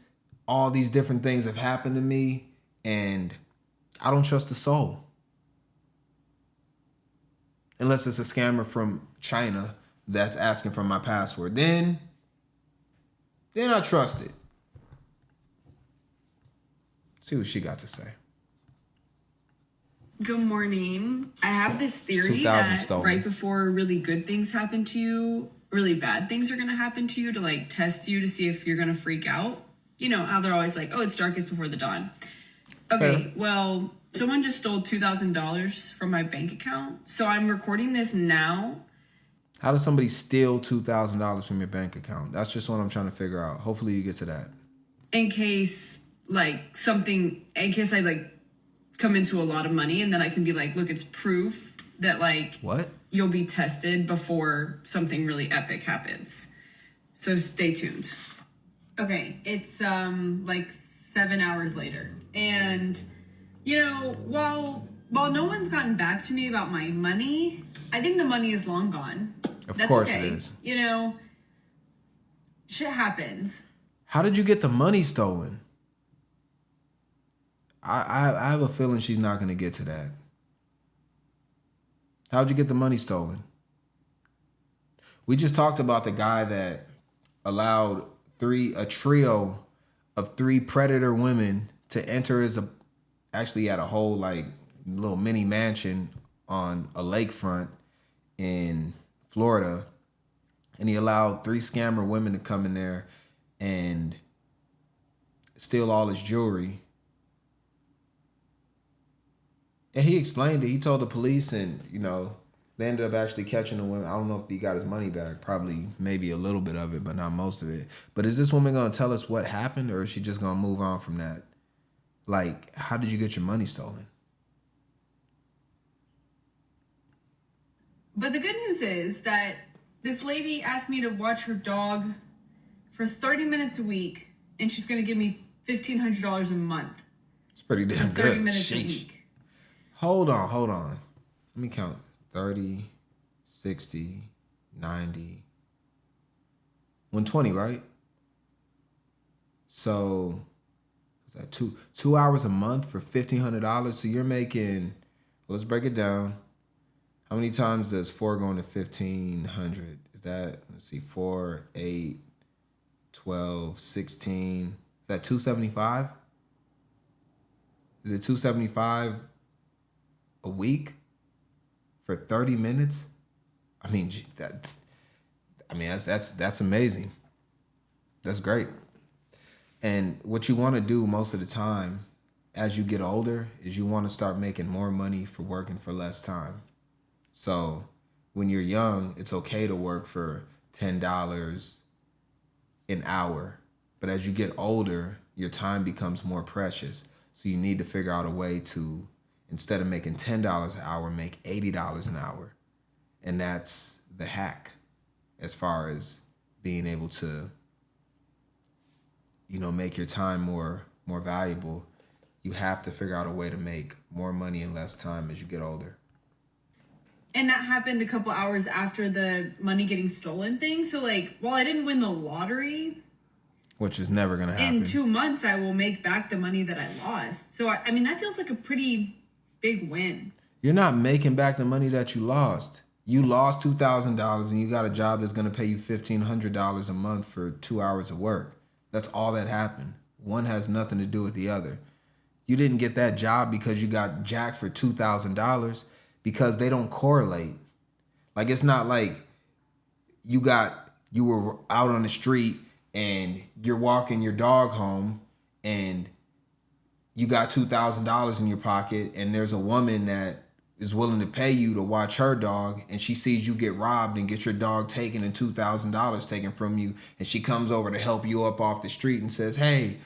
All these different things have happened to me, and I don't trust a soul. Unless it's a scammer from China that's asking for my password. Then I trust it. See what she got to say. Good morning. I have this theory that stolen. Right before really good things happen to you, really bad things are going to happen to you to like test you to see if you're going to freak out. You know how they're always like, oh, it's darkest before the dawn. Okay, Fair. well, someone just stole $2,000 from my bank account. So I'm recording this now. How does somebody steal $2,000 from your bank account? That's just what I'm trying to figure out. Hopefully you get to that. In case I like come into a lot of money, and then I can be like, look, it's proof that like what? You'll be tested before something really epic happens. So stay tuned. Okay, it's like 7 hours later. And you know, while no one's gotten back to me about my money, I think the money is long gone. Of That's course okay. it is. You know, shit happens. How did you get the money stolen? I have a feeling she's not going to get to that. How'd you get the money stolen? We just talked about the guy that allowed a trio of 3 predator women to enter actually had a whole like little mini mansion on a lakefront in Florida. And he allowed 3 scammer women to come in there and steal all his jewelry. And he explained it. He told the police, and you know, they ended up actually catching the woman. I don't know if he got his money back. Probably, maybe a little bit of it, but not most of it. But is this woman gonna tell us what happened, or is she just gonna move on from that? Like, how did you get your money stolen? But the good news is that this lady asked me to watch her dog for 30 minutes a week, and she's going to give me $1,500 a month. It's pretty damn good. 30 minutes a Sheesh. week. Hold on. Let me count. 30, 60, 90, 120, right? So, is that two hours a month for $1,500? So you're making, let's break it down. How many times does 4 go into 1,500? Is that, let's see, 4, 8, 12, 16. Is that 275? Is it 275 a week for 30 minutes? I mean, that's amazing. That's great. And what you want to do most of the time as you get older is you want to start making more money for working for less time. So when you're young, it's okay to work for $10 an hour. But as you get older, your time becomes more precious. So you need to figure out a way to, instead of making $10 an hour, make $80 an hour. And that's the hack as far as being able to, make your time more valuable. You have to figure out a way to make more money in less time as you get older. And that happened a couple hours after the money getting stolen thing. So, while I didn't win the lottery, which is never going to happen, in 2 months, I will make back the money that I lost. So, I mean, that feels like a pretty big win. You're not making back the money that you lost. You lost $2,000 and you got a job that's going to pay you $1,500 a month for 2 hours of work. That's all that happened. One has nothing to do with the other. You didn't get that job because you got jacked for $2,000, because they don't correlate. It's not like you were out on the street and you're walking your dog home and you got $2,000 in your pocket and there's a woman that is willing to pay you to watch her dog, and she sees you get robbed and get your dog taken and $2,000 taken from you, and she comes over to help you up off the street and says, hey,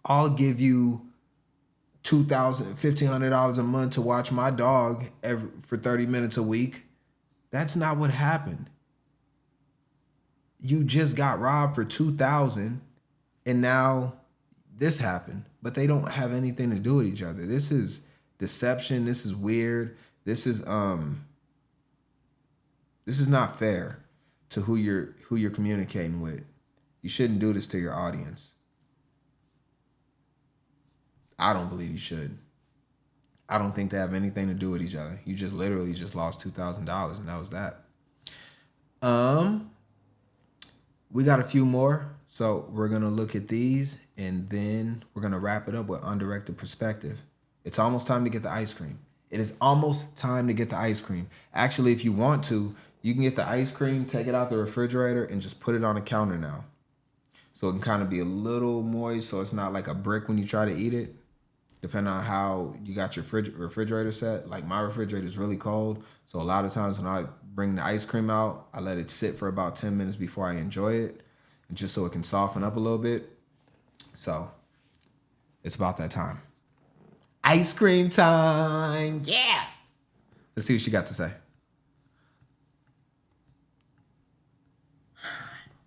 I'll give you $1,500 a month to watch my dog for 30 minutes a week. That's not what happened. You just got robbed for $2,000 and now this happened, but they don't have anything to do with each other. This is deception. This is weird. This is not fair to who you're communicating with. You shouldn't do this to your audience. I don't believe you should. I don't think they have anything to do with each other. You just literally just lost $2,000 and that was that. We got a few more. So we're going to look at these and then we're going to wrap it up with undirected perspective. It's almost time to get the ice cream. It is almost time to get the ice cream. Actually, if you want to, you can get the ice cream, take it out the refrigerator and just put it on the counter now. So it can kind of be a little moist so it's not like a brick when you try to eat it. Depending on how you got your refrigerator set. Like my refrigerator is really cold. So a lot of times when I bring the ice cream out, I let it sit for about 10 minutes before I enjoy it. And just so it can soften up a little bit. So it's about that time. Ice cream time. Yeah. Let's see what she got to say.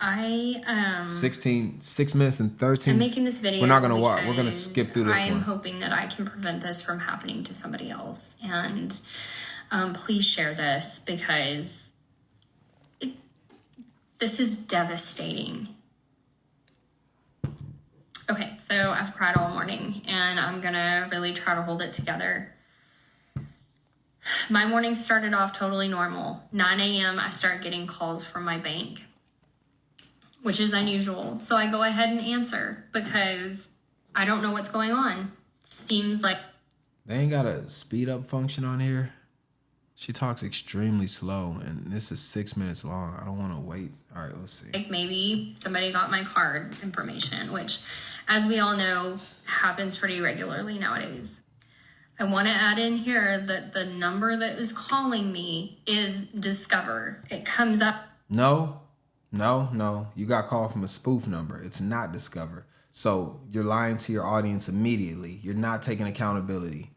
I 6 minutes and 13. I'm making this video. We're not gonna walk. We're gonna skip through this I'm one. hoping that I can prevent this from happening to somebody else. And please share this because this is devastating. Okay, so I've cried all morning and I'm gonna really try to hold it together. My morning started off totally normal. 9 a.m. I start getting calls from my bank, which is unusual. So I go ahead and answer because I don't know what's going on. Seems like they ain't got a speed up function on here. She talks extremely slow and this is 6 minutes long. I don't want to wait. All right, let's see. like maybe somebody got my card information, which, as we all know, happens pretty regularly nowadays. I want to add in here that the number that is calling me is Discover. It comes up. No. You got called from a spoof number. It's not Discover. So you're lying to your audience immediately. You're not taking accountability.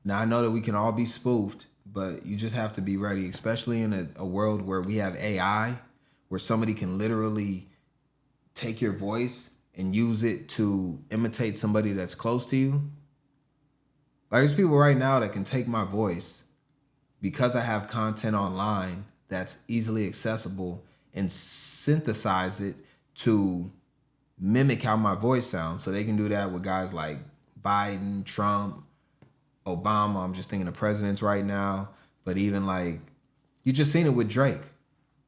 Now, I know that we can all be spoofed, but you just have to be ready, especially in a world where we have AI, where somebody can literally take your voice and use it to imitate somebody that's close to you. Like, there's people right now that can take my voice because I have content online that's easily accessible and synthesize it to mimic how my voice sounds. So they can do that with guys like Biden, Trump, Obama. I'm just thinking of presidents right now. But even like, you just seen it with Drake.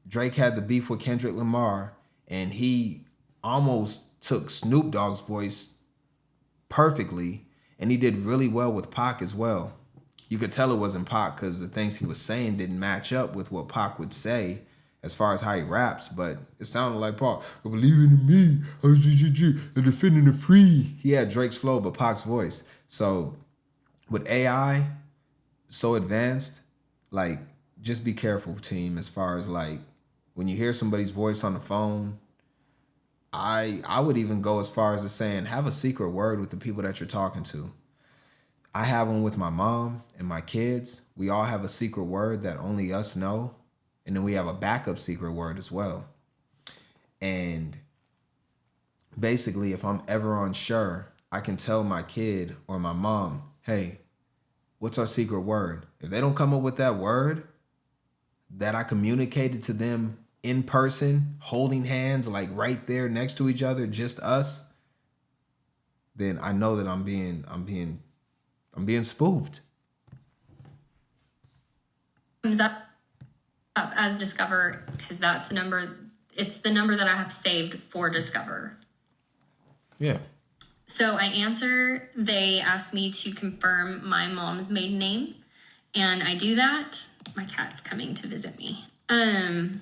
Drake had the beef with Kendrick Lamar and he almost took Snoop Dogg's voice perfectly. And he did really well with Pac as well. You could tell it wasn't Pac because the things he was saying didn't match up with what Pac would say as far as how he raps, but it sounded like Pac. I believe in me, I'm defending the free. He had Drake's flow, but Pac's voice. So with AI so advanced, like, just be careful, team, as far as like when you hear somebody's voice on the phone, I would even go as far as to saying, have a secret word with the people that you're talking to. I have one with my mom and my kids. We all have a secret word that only us know. And then we have a backup secret word as well. And basically, if I'm ever unsure, I can tell my kid or my mom, hey, what's our secret word? If they don't come up with that word that I communicated to them in person, holding hands, like right there next to each other, just us, then I know that I'm being spoofed. Comes up as Discover because that's the number. It's the number that I have saved for Discover. Yeah. So I answer. They ask me to confirm my mom's maiden name, and I do that. My cat's coming to visit me. And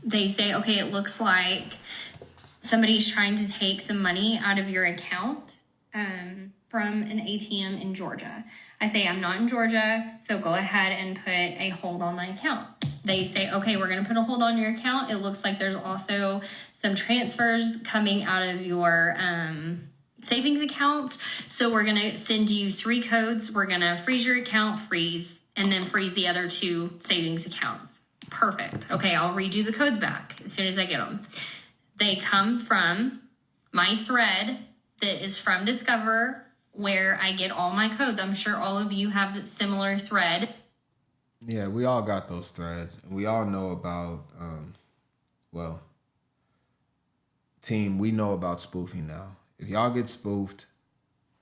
they say, okay, it looks like somebody's trying to take some money out of your account from an ATM in Georgia. I say, I'm not in Georgia, so go ahead and put a hold on my account. They say, okay, we're going to put a hold on your account. It looks like there's also some transfers coming out of your savings accounts. So we're going to send you 3 codes. We're going to freeze your account, and then freeze the other 2 savings accounts. Perfect. Okay, I'll read you the codes back as soon as I get them. They come from my thread that is from Discover, where I get all my codes. I'm sure all of you have a similar thread. Yeah, we all got those threads. We all know about, team, we know about spoofing now. If y'all get spoofed,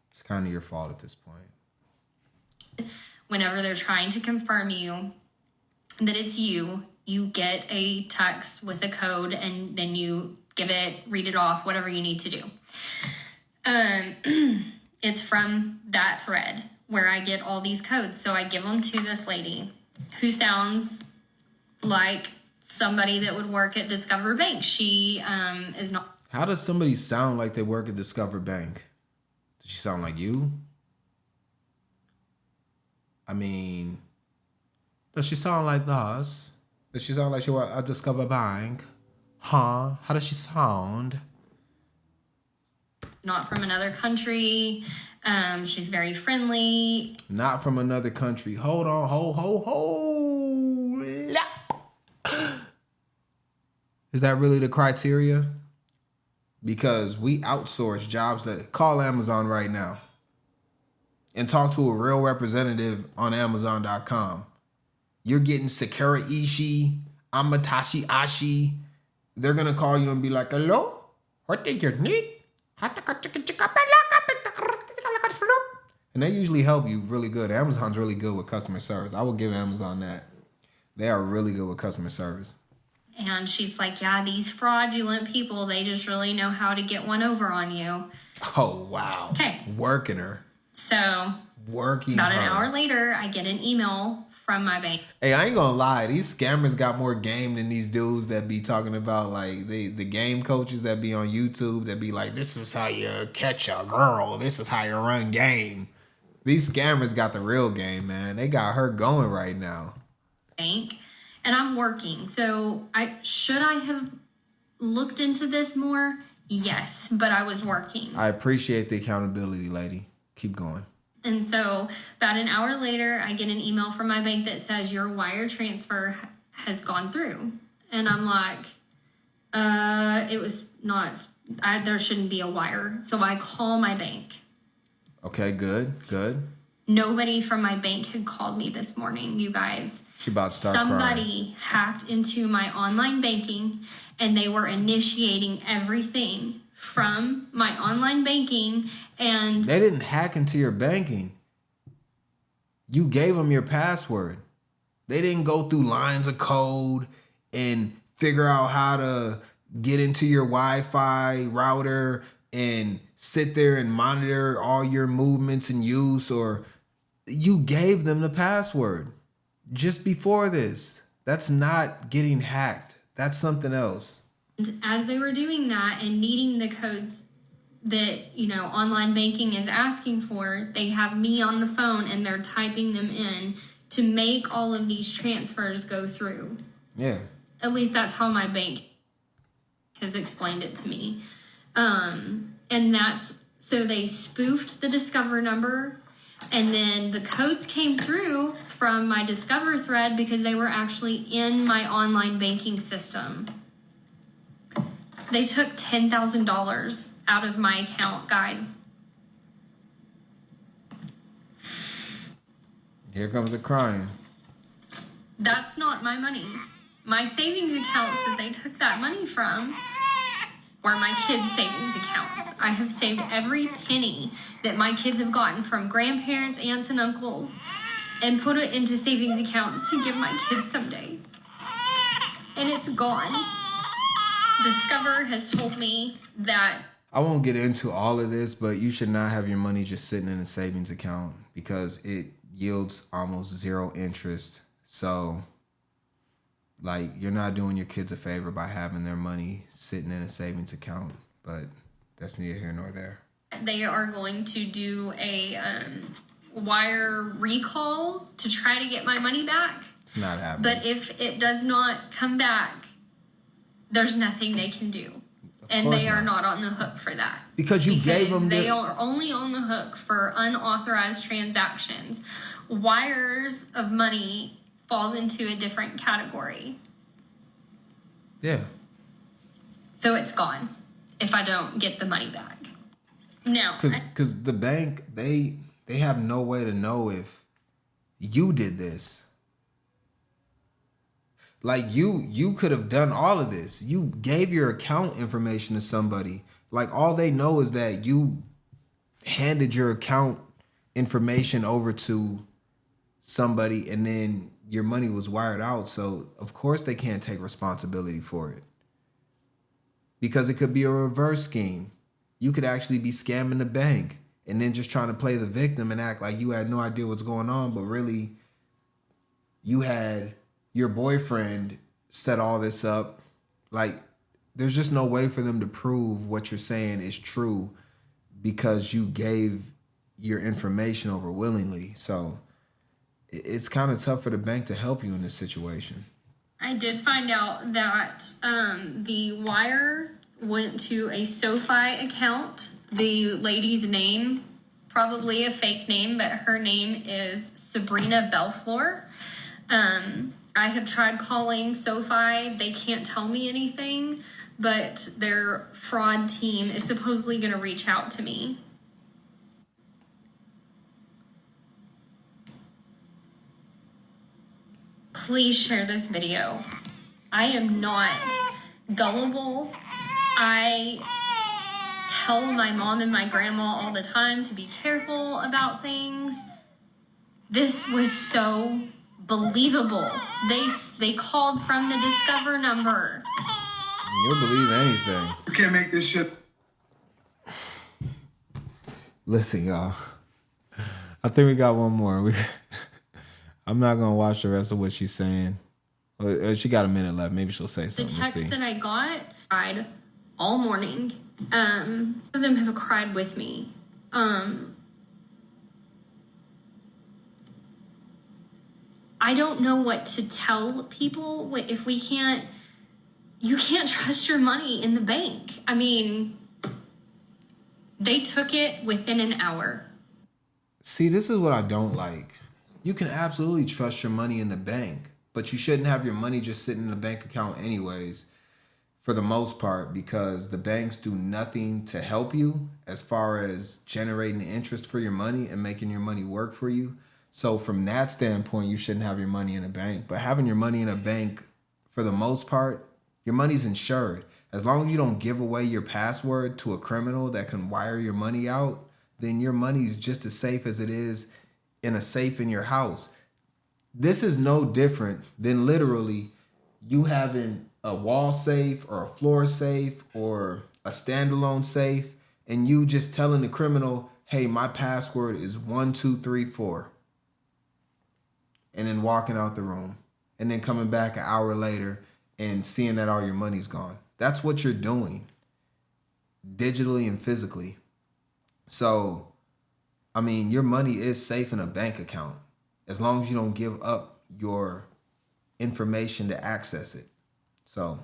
it's kind of your fault at this point. Whenever they're trying to confirm you that it's you, you get a text with a code and then you read it off, whatever you need to do. It's from that thread where I get all these codes. So I give them to this lady who sounds like somebody that would work at Discover Bank. She is not. How does somebody sound like they work at Discover Bank? Does she sound like you? I mean, does she sound like us? Does she sound like she works at Discover Bank? Huh? How does she sound? Not from another country. She's very friendly. Not from another country. Hold on. Hold. Is that really the criteria? Because we outsource jobs that call Amazon right now and talk to a real representative on Amazon.com. You're getting Sakura Ishii, Amatashi Ashi. They're going to call you and be like, hello? What do you need? And they usually help you really good. Amazon's really good with customer service. I will give Amazon that. They are really good with customer service. And she's like, yeah, these fraudulent people, they just really know how to get one over on you. Oh, wow. Okay. Working her. So, working about her. an hour later, I get an email from my bank. Hey, I ain't gonna lie. These scammers got more game than these dudes that be talking about, like, the game coaches that be on YouTube that be like, this is how you catch a girl. This is how you run game. These scammers got the real game, man. They got her going right now. Bank. And I'm working. So should I have looked into this more? Yes, but I was working. I appreciate the accountability, lady. Keep going. And so about an hour later, I get an email from my bank that says your wire transfer has gone through. And I'm like, it was not, there shouldn't be a wire. So I call my bank. Okay, good. Nobody from my bank had called me this morning, you guys. She about to start Somebody hacked into my online banking and they were initiating everything from my online banking, and they didn't hack into your banking. You gave them your password. They didn't go through lines of code and figure out how to get into your Wi-Fi router and sit there and monitor all your movements and use, or you gave them the password just before this. That's not getting hacked. That's something else. As they were doing that and needing the codes that, online banking is asking for, they have me on the phone and they're typing them in to make all of these transfers go through. Yeah. At least that's how my bank has explained it to me. And that's, so they spoofed the Discover number, and then the codes came through from my Discover thread because they were actually in my online banking system. They took $10,000 out of my account, guys. Here comes the crying. That's not my money. My savings accounts that they took that money from were my kids' savings accounts. I have saved every penny that my kids have gotten from grandparents, aunts, and uncles and put it into savings accounts to give my kids someday. And it's gone. Discover has told me that... I won't get into all of this, but you should not have your money just sitting in a savings account because it yields almost zero interest. So, like, you're not doing your kids a favor by having their money sitting in a savings account, but that's neither here nor there. They are going to do a wire recall to try to get my money back. It's not happening. But if it does not come back, there's nothing they can do. And they are not on the hook for that. Because you gave them They are only on the hook for unauthorized transactions. Wires of money falls into a different category. Yeah. So it's gone if I don't get the money back. Now, because the bank, they have no way to know if you did this. Like, you could have done all of this. You gave your account information to somebody. Like, all they know is that you handed your account information over to somebody and then your money was wired out. So, of course, they can't take responsibility for it. Because it could be a reverse scheme. You could actually be scamming the bank and then just trying to play the victim and act like you had no idea what's going on, but really you had your boyfriend set all this up. Like, there's just no way for them to prove what you're saying is true because you gave your information over willingly. So it's kind of tough for the bank to help you in this situation. I did find out that the wire went to a SoFi account. The lady's name, probably a fake name, but her name is Sabrina Belflor. I have tried calling SoFi. They can't tell me anything, but their fraud team is supposedly going to reach out to me. Please share this video. I am not gullible. I tell my mom and my grandma all the time to be careful about things. This was so believable. They called from the Discover number. You'll believe anything. You can't make this shit. Listen, y'all. I think we got one more. I'm not going to watch the rest of what she's saying. She got a minute left. Maybe she'll say something. The text that I got, cried all morning. Some of them have cried with me. I don't know what to tell people if we can't, you can't trust your money in the bank. I mean, they took it within an hour. See, this is what I don't like. You can absolutely trust your money in the bank, but you shouldn't have your money just sitting in a bank account anyways, for the most part, because the banks do nothing to help you as far as generating interest for your money and making your money work for you. So from that standpoint, you shouldn't have your money in a bank. But having your money in a bank, for the most part, your money's insured. As long as you don't give away your password to a criminal that can wire your money out, then your money's just as safe as it is in a safe in your house. This is no different than literally you having a wall safe or a floor safe or a standalone safe and you just telling the criminal, hey, my password is 1234. And then walking out the room and then coming back an hour later and seeing that all your money's gone. That's what you're doing digitally and physically. So, I mean, your money is safe in a bank account as long as you don't give up your information to access it. So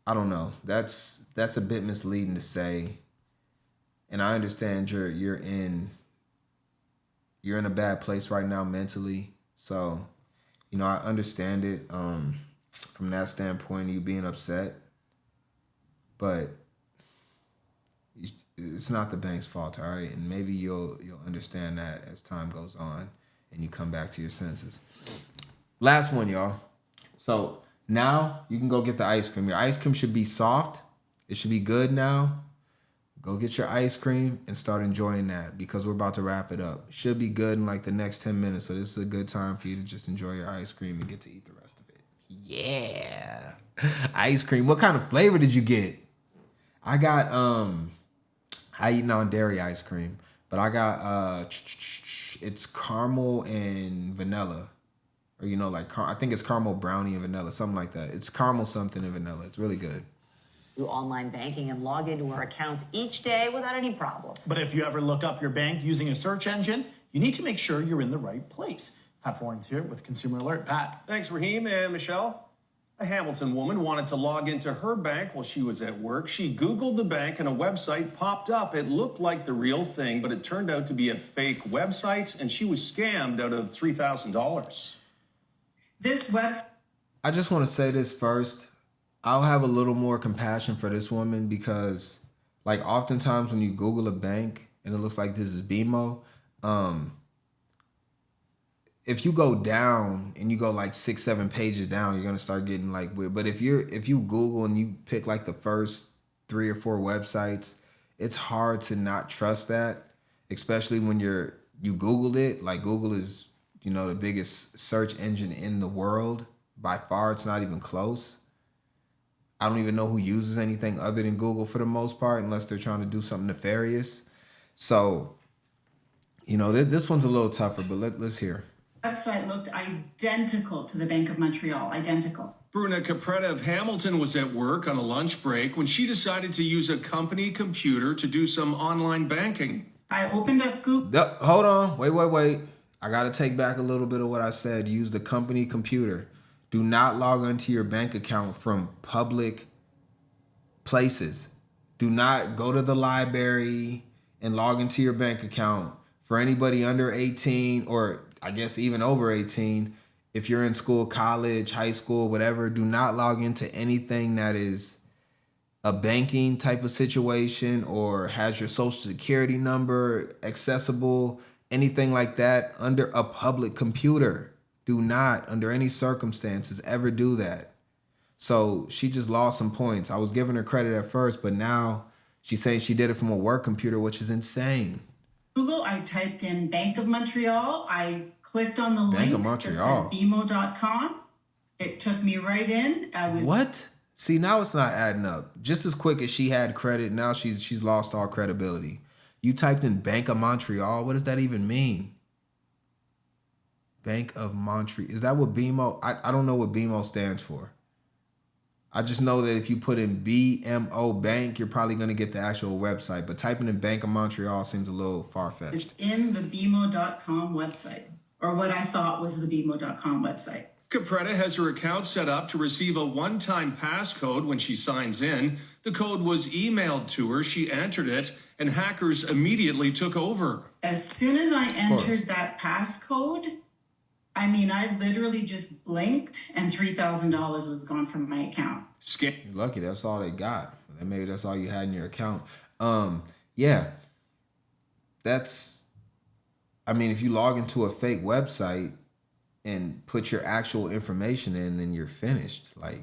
I don't know. That's a bit misleading to say. And I understand you're in a bad place right now mentally. So, you know, I understand it from that standpoint, you being upset. But it's not the bank's fault, all right? And maybe you'll understand that as time goes on and you come back to your senses. Last one, y'all. So now you can go get the ice cream. Your ice cream should be soft. It should be good now. Go get your ice cream and start enjoying that because we're about to wrap it up. Should be good in like the next 10 minutes. So this is a good time for you to just enjoy your ice cream and get to eat the rest of it. Yeah. Ice cream. What kind of flavor did you get? I got, I eat non-dairy ice cream, but I got, it's caramel and vanilla. Or, you know, like, I think it's caramel brownie and vanilla, something like that. It's caramel something and vanilla. It's really good. Do online banking and log into our accounts each day without any problems. But if you ever look up your bank using a search engine, you need to make sure you're in the right place. Pat Foreign's here with Consumer Alert. Pat. Thanks, Raheem and Michelle. A Hamilton woman wanted to log into her bank while she was at work. She Googled the bank and a website popped up. It looked like the real thing, but it turned out to be a fake website, and she was scammed out of $3,000. This website. I just want to say this first. I'll have a little more compassion for this woman because, like, oftentimes when you Google a bank and it looks like this is BMO, if you go down and you go like 6-7 pages down, you're gonna start getting like weird. But if you Google and you pick like the first 3 or 4 websites, it's hard to not trust that, especially when you Googled it. Like, Google is, you know, the biggest search engine in the world by far. It's not even close. I don't even know who uses anything other than Google for the most part, unless they're trying to do something nefarious. So, you know, this one's a little tougher, but let's hear. Website looked identical to the Bank of Montreal, identical. Bruna Capretta of Hamilton was at work on a lunch break when she decided to use a company computer to do some online banking. I opened up Google. Hold on. Wait. I got to take back a little bit of what I said. Use the company computer. Do not log into your bank account from public places. Do not go to the library and log into your bank account. For anybody under 18, or I guess even over 18, if you're in school, college, high school, whatever, do not log into anything that is a banking type of situation or has your social security number accessible, anything like that under a public computer. Do not, under any circumstances, ever do that. So she just lost some points. I was giving her credit at first, but now she's saying she did it from a work computer, which is insane. Google, I typed in Bank of Montreal. I clicked on the link. Bank of Montreal. That said BMO.com. It took me right in. What? See, now it's not adding up. Just as quick as she had credit, now she's lost all credibility. You typed in Bank of Montreal. What does that even mean? Bank of Montreal. Is that what BMO? I don't know what BMO stands for. I just know that if you put in BMO Bank, you're probably going to get the actual website. But typing in Bank of Montreal seems a little far-fetched. It's in the BMO.com website, or what I thought was the BMO.com website. Capretta has her account set up to receive a one-time passcode when she signs in. The code was emailed to her. She entered it, and hackers immediately took over. As soon as I entered that passcode, I mean, I literally just blinked and $3,000 was gone from my account. You're lucky that's all they got. Maybe that's all you had in your account. Yeah. I mean, if you log into a fake website and put your actual information in, then you're finished. Like,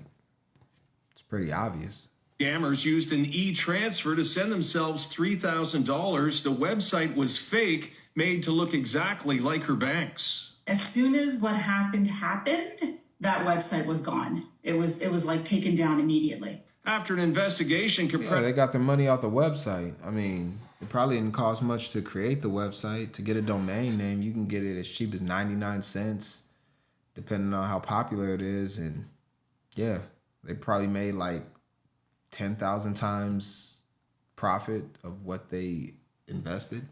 it's pretty obvious. Scammers used an e-transfer to send themselves $3,000. The website was fake, made to look exactly like her bank's. As soon as what happened, that website was gone. It was like taken down immediately. After an investigation, they got the money off the website. I mean, it probably didn't cost much to create the website. To get a domain name, you can get it as cheap as 99 cents, depending on how popular it is. And yeah, they probably made like 10,000 times profit of what they invested.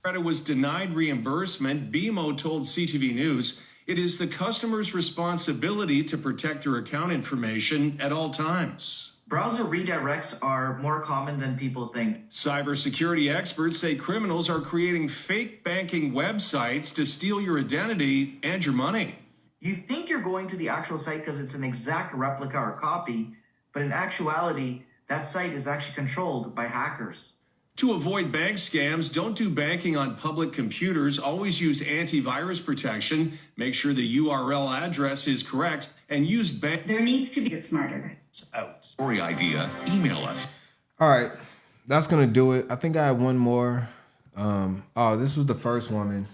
Credit was denied reimbursement. BMO told CTV News It is the customer's responsibility to protect their account information at all times. Browser redirects are more common than people think. Cybersecurity experts say criminals are creating fake banking websites to steal your identity and your money. You think you're going to the actual site because it's an exact replica or copy, but in actuality, that site is actually controlled by hackers. To avoid bank scams, don't do banking on public computers. Always use antivirus protection. Make sure the URL address is correct and use bank. There needs to be smarter. Out. Story idea, email us. All right, that's gonna do it. I think I have one more. This was the first woman.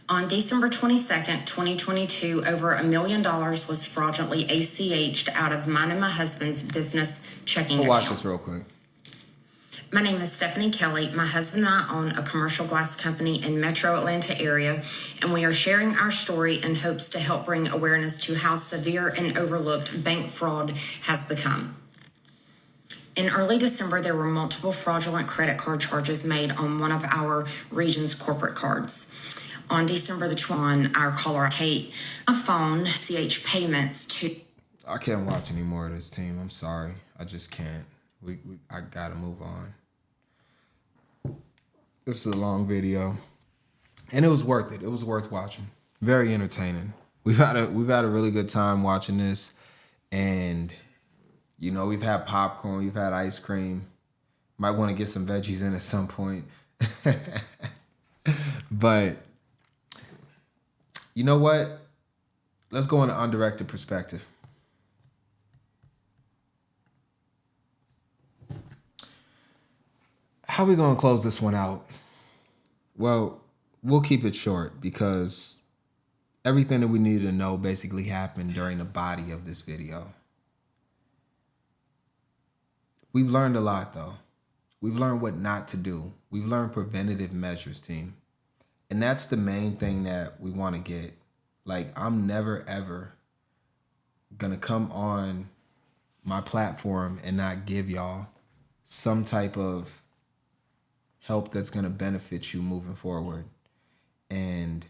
On December 22nd, 2022, over $1 million was fraudulently ACH'd out of mine and my husband's business checking account. Watch this real quick. My name is Stephanie Kelly. My husband and I own a commercial glass company in Metro Atlanta area, and we are sharing our story in hopes to help bring awareness to how severe and overlooked bank fraud has become. In early December, there were multiple fraudulent credit card charges made on one of our region's corporate cards. On December the 20th, our caller, Kate, a phone, ACH payments to... I can't watch any more of this team. I'm sorry. I just can't. I gotta move on. This is a long video, and it was worth it. It was worth watching. Very entertaining. We've had a really good time watching this, and you know, we've had popcorn, we've had ice cream. Might want to get some veggies in at some point. But you know what? Let's go on an undirected perspective. How are we going to close this one out? Well, we'll keep it short because everything that we needed to know basically happened during the body of this video. We've learned a lot, though. We've learned what not to do. We've learned preventative measures, team. And that's the main thing that we want to get. Like, I'm never, ever going to come on my platform and not give y'all some type of help that's going to benefit you moving forward. And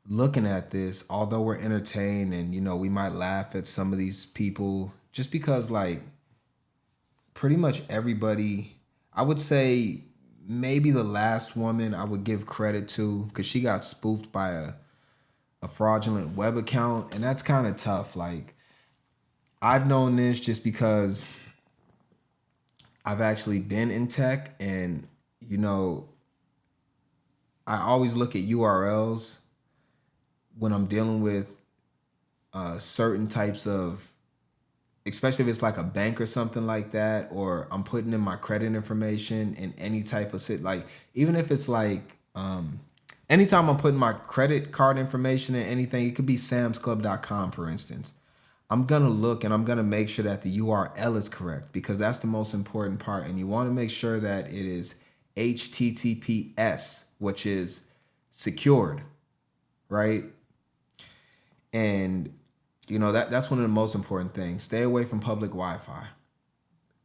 looking at this, although we're entertained and, you know, we might laugh at some of these people just because, like, pretty much everybody, I would say maybe the last woman I would give credit to because she got spoofed by a fraudulent web account. And that's kind of tough. Like, I've known this just because I've actually been in tech, and you know, I always look at URLs when I'm dealing with certain types of, especially if it's like a bank or something like that, or I'm putting in my credit information in any type of like, even if it's like, anytime I'm putting my credit card information in anything, it could be samsclub.com, for instance. I'm going to look and I'm going to make sure that the URL is correct because that's the most important part. And you want to make sure that it is HTTPS, which is secured, right? And you know, that's one of the most important things. Stay away from public Wi-Fi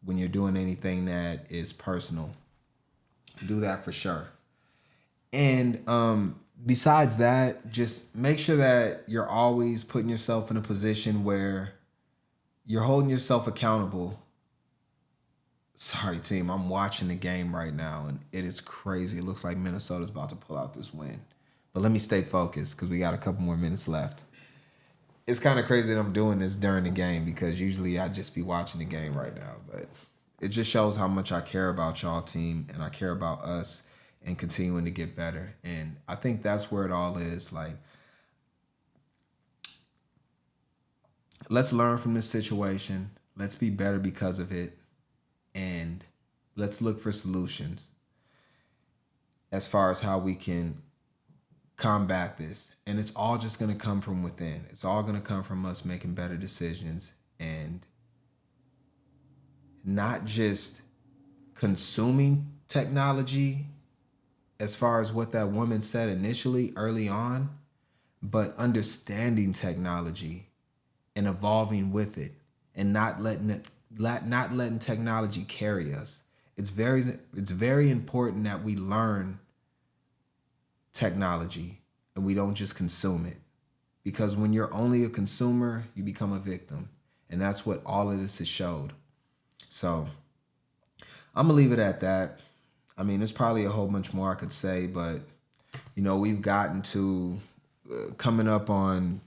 when you're doing anything that is personal. Do that for sure. And besides that, just make sure that you're always putting yourself in a position where you're holding yourself accountable. Sorry, team, I'm watching the game right now, and it is crazy. It looks like Minnesota's about to pull out this win. But let me stay focused because we got a couple more minutes left. It's kind of crazy that I'm doing this during the game because usually I'd just be watching the game right now. But it just shows how much I care about y'all, team, and I care about us and continuing to get better. And I think that's where it all is. Like, let's learn from this situation. Let's be better because of it. And let's look for solutions as far as how we can combat this. And it's all just going to come from within. It's all going to come from us making better decisions and not just consuming technology as far as what that woman said initially early on, but understanding technology and evolving with it and not letting technology carry us. It's very important that we learn technology and we don't just consume it. Because when you're only a consumer, you become a victim. And that's what all of this has showed. So I'm going to leave it at that. I mean, there's probably a whole bunch more I could say, but, you know, we've gotten to coming up on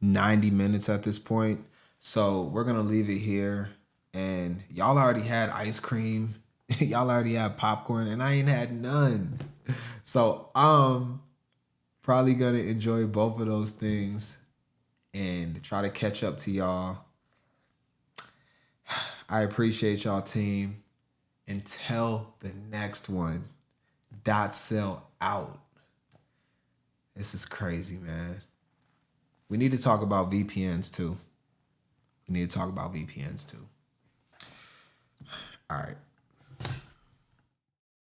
90 minutes at this point. So we're going to leave it here. And y'all already had ice cream. Y'all already had popcorn, and I ain't had none. So I'm probably going to enjoy both of those things and try to catch up to y'all. I appreciate y'all, team. Until the next one, Sell out. This is crazy, man. We need to talk about VPNs too. All right.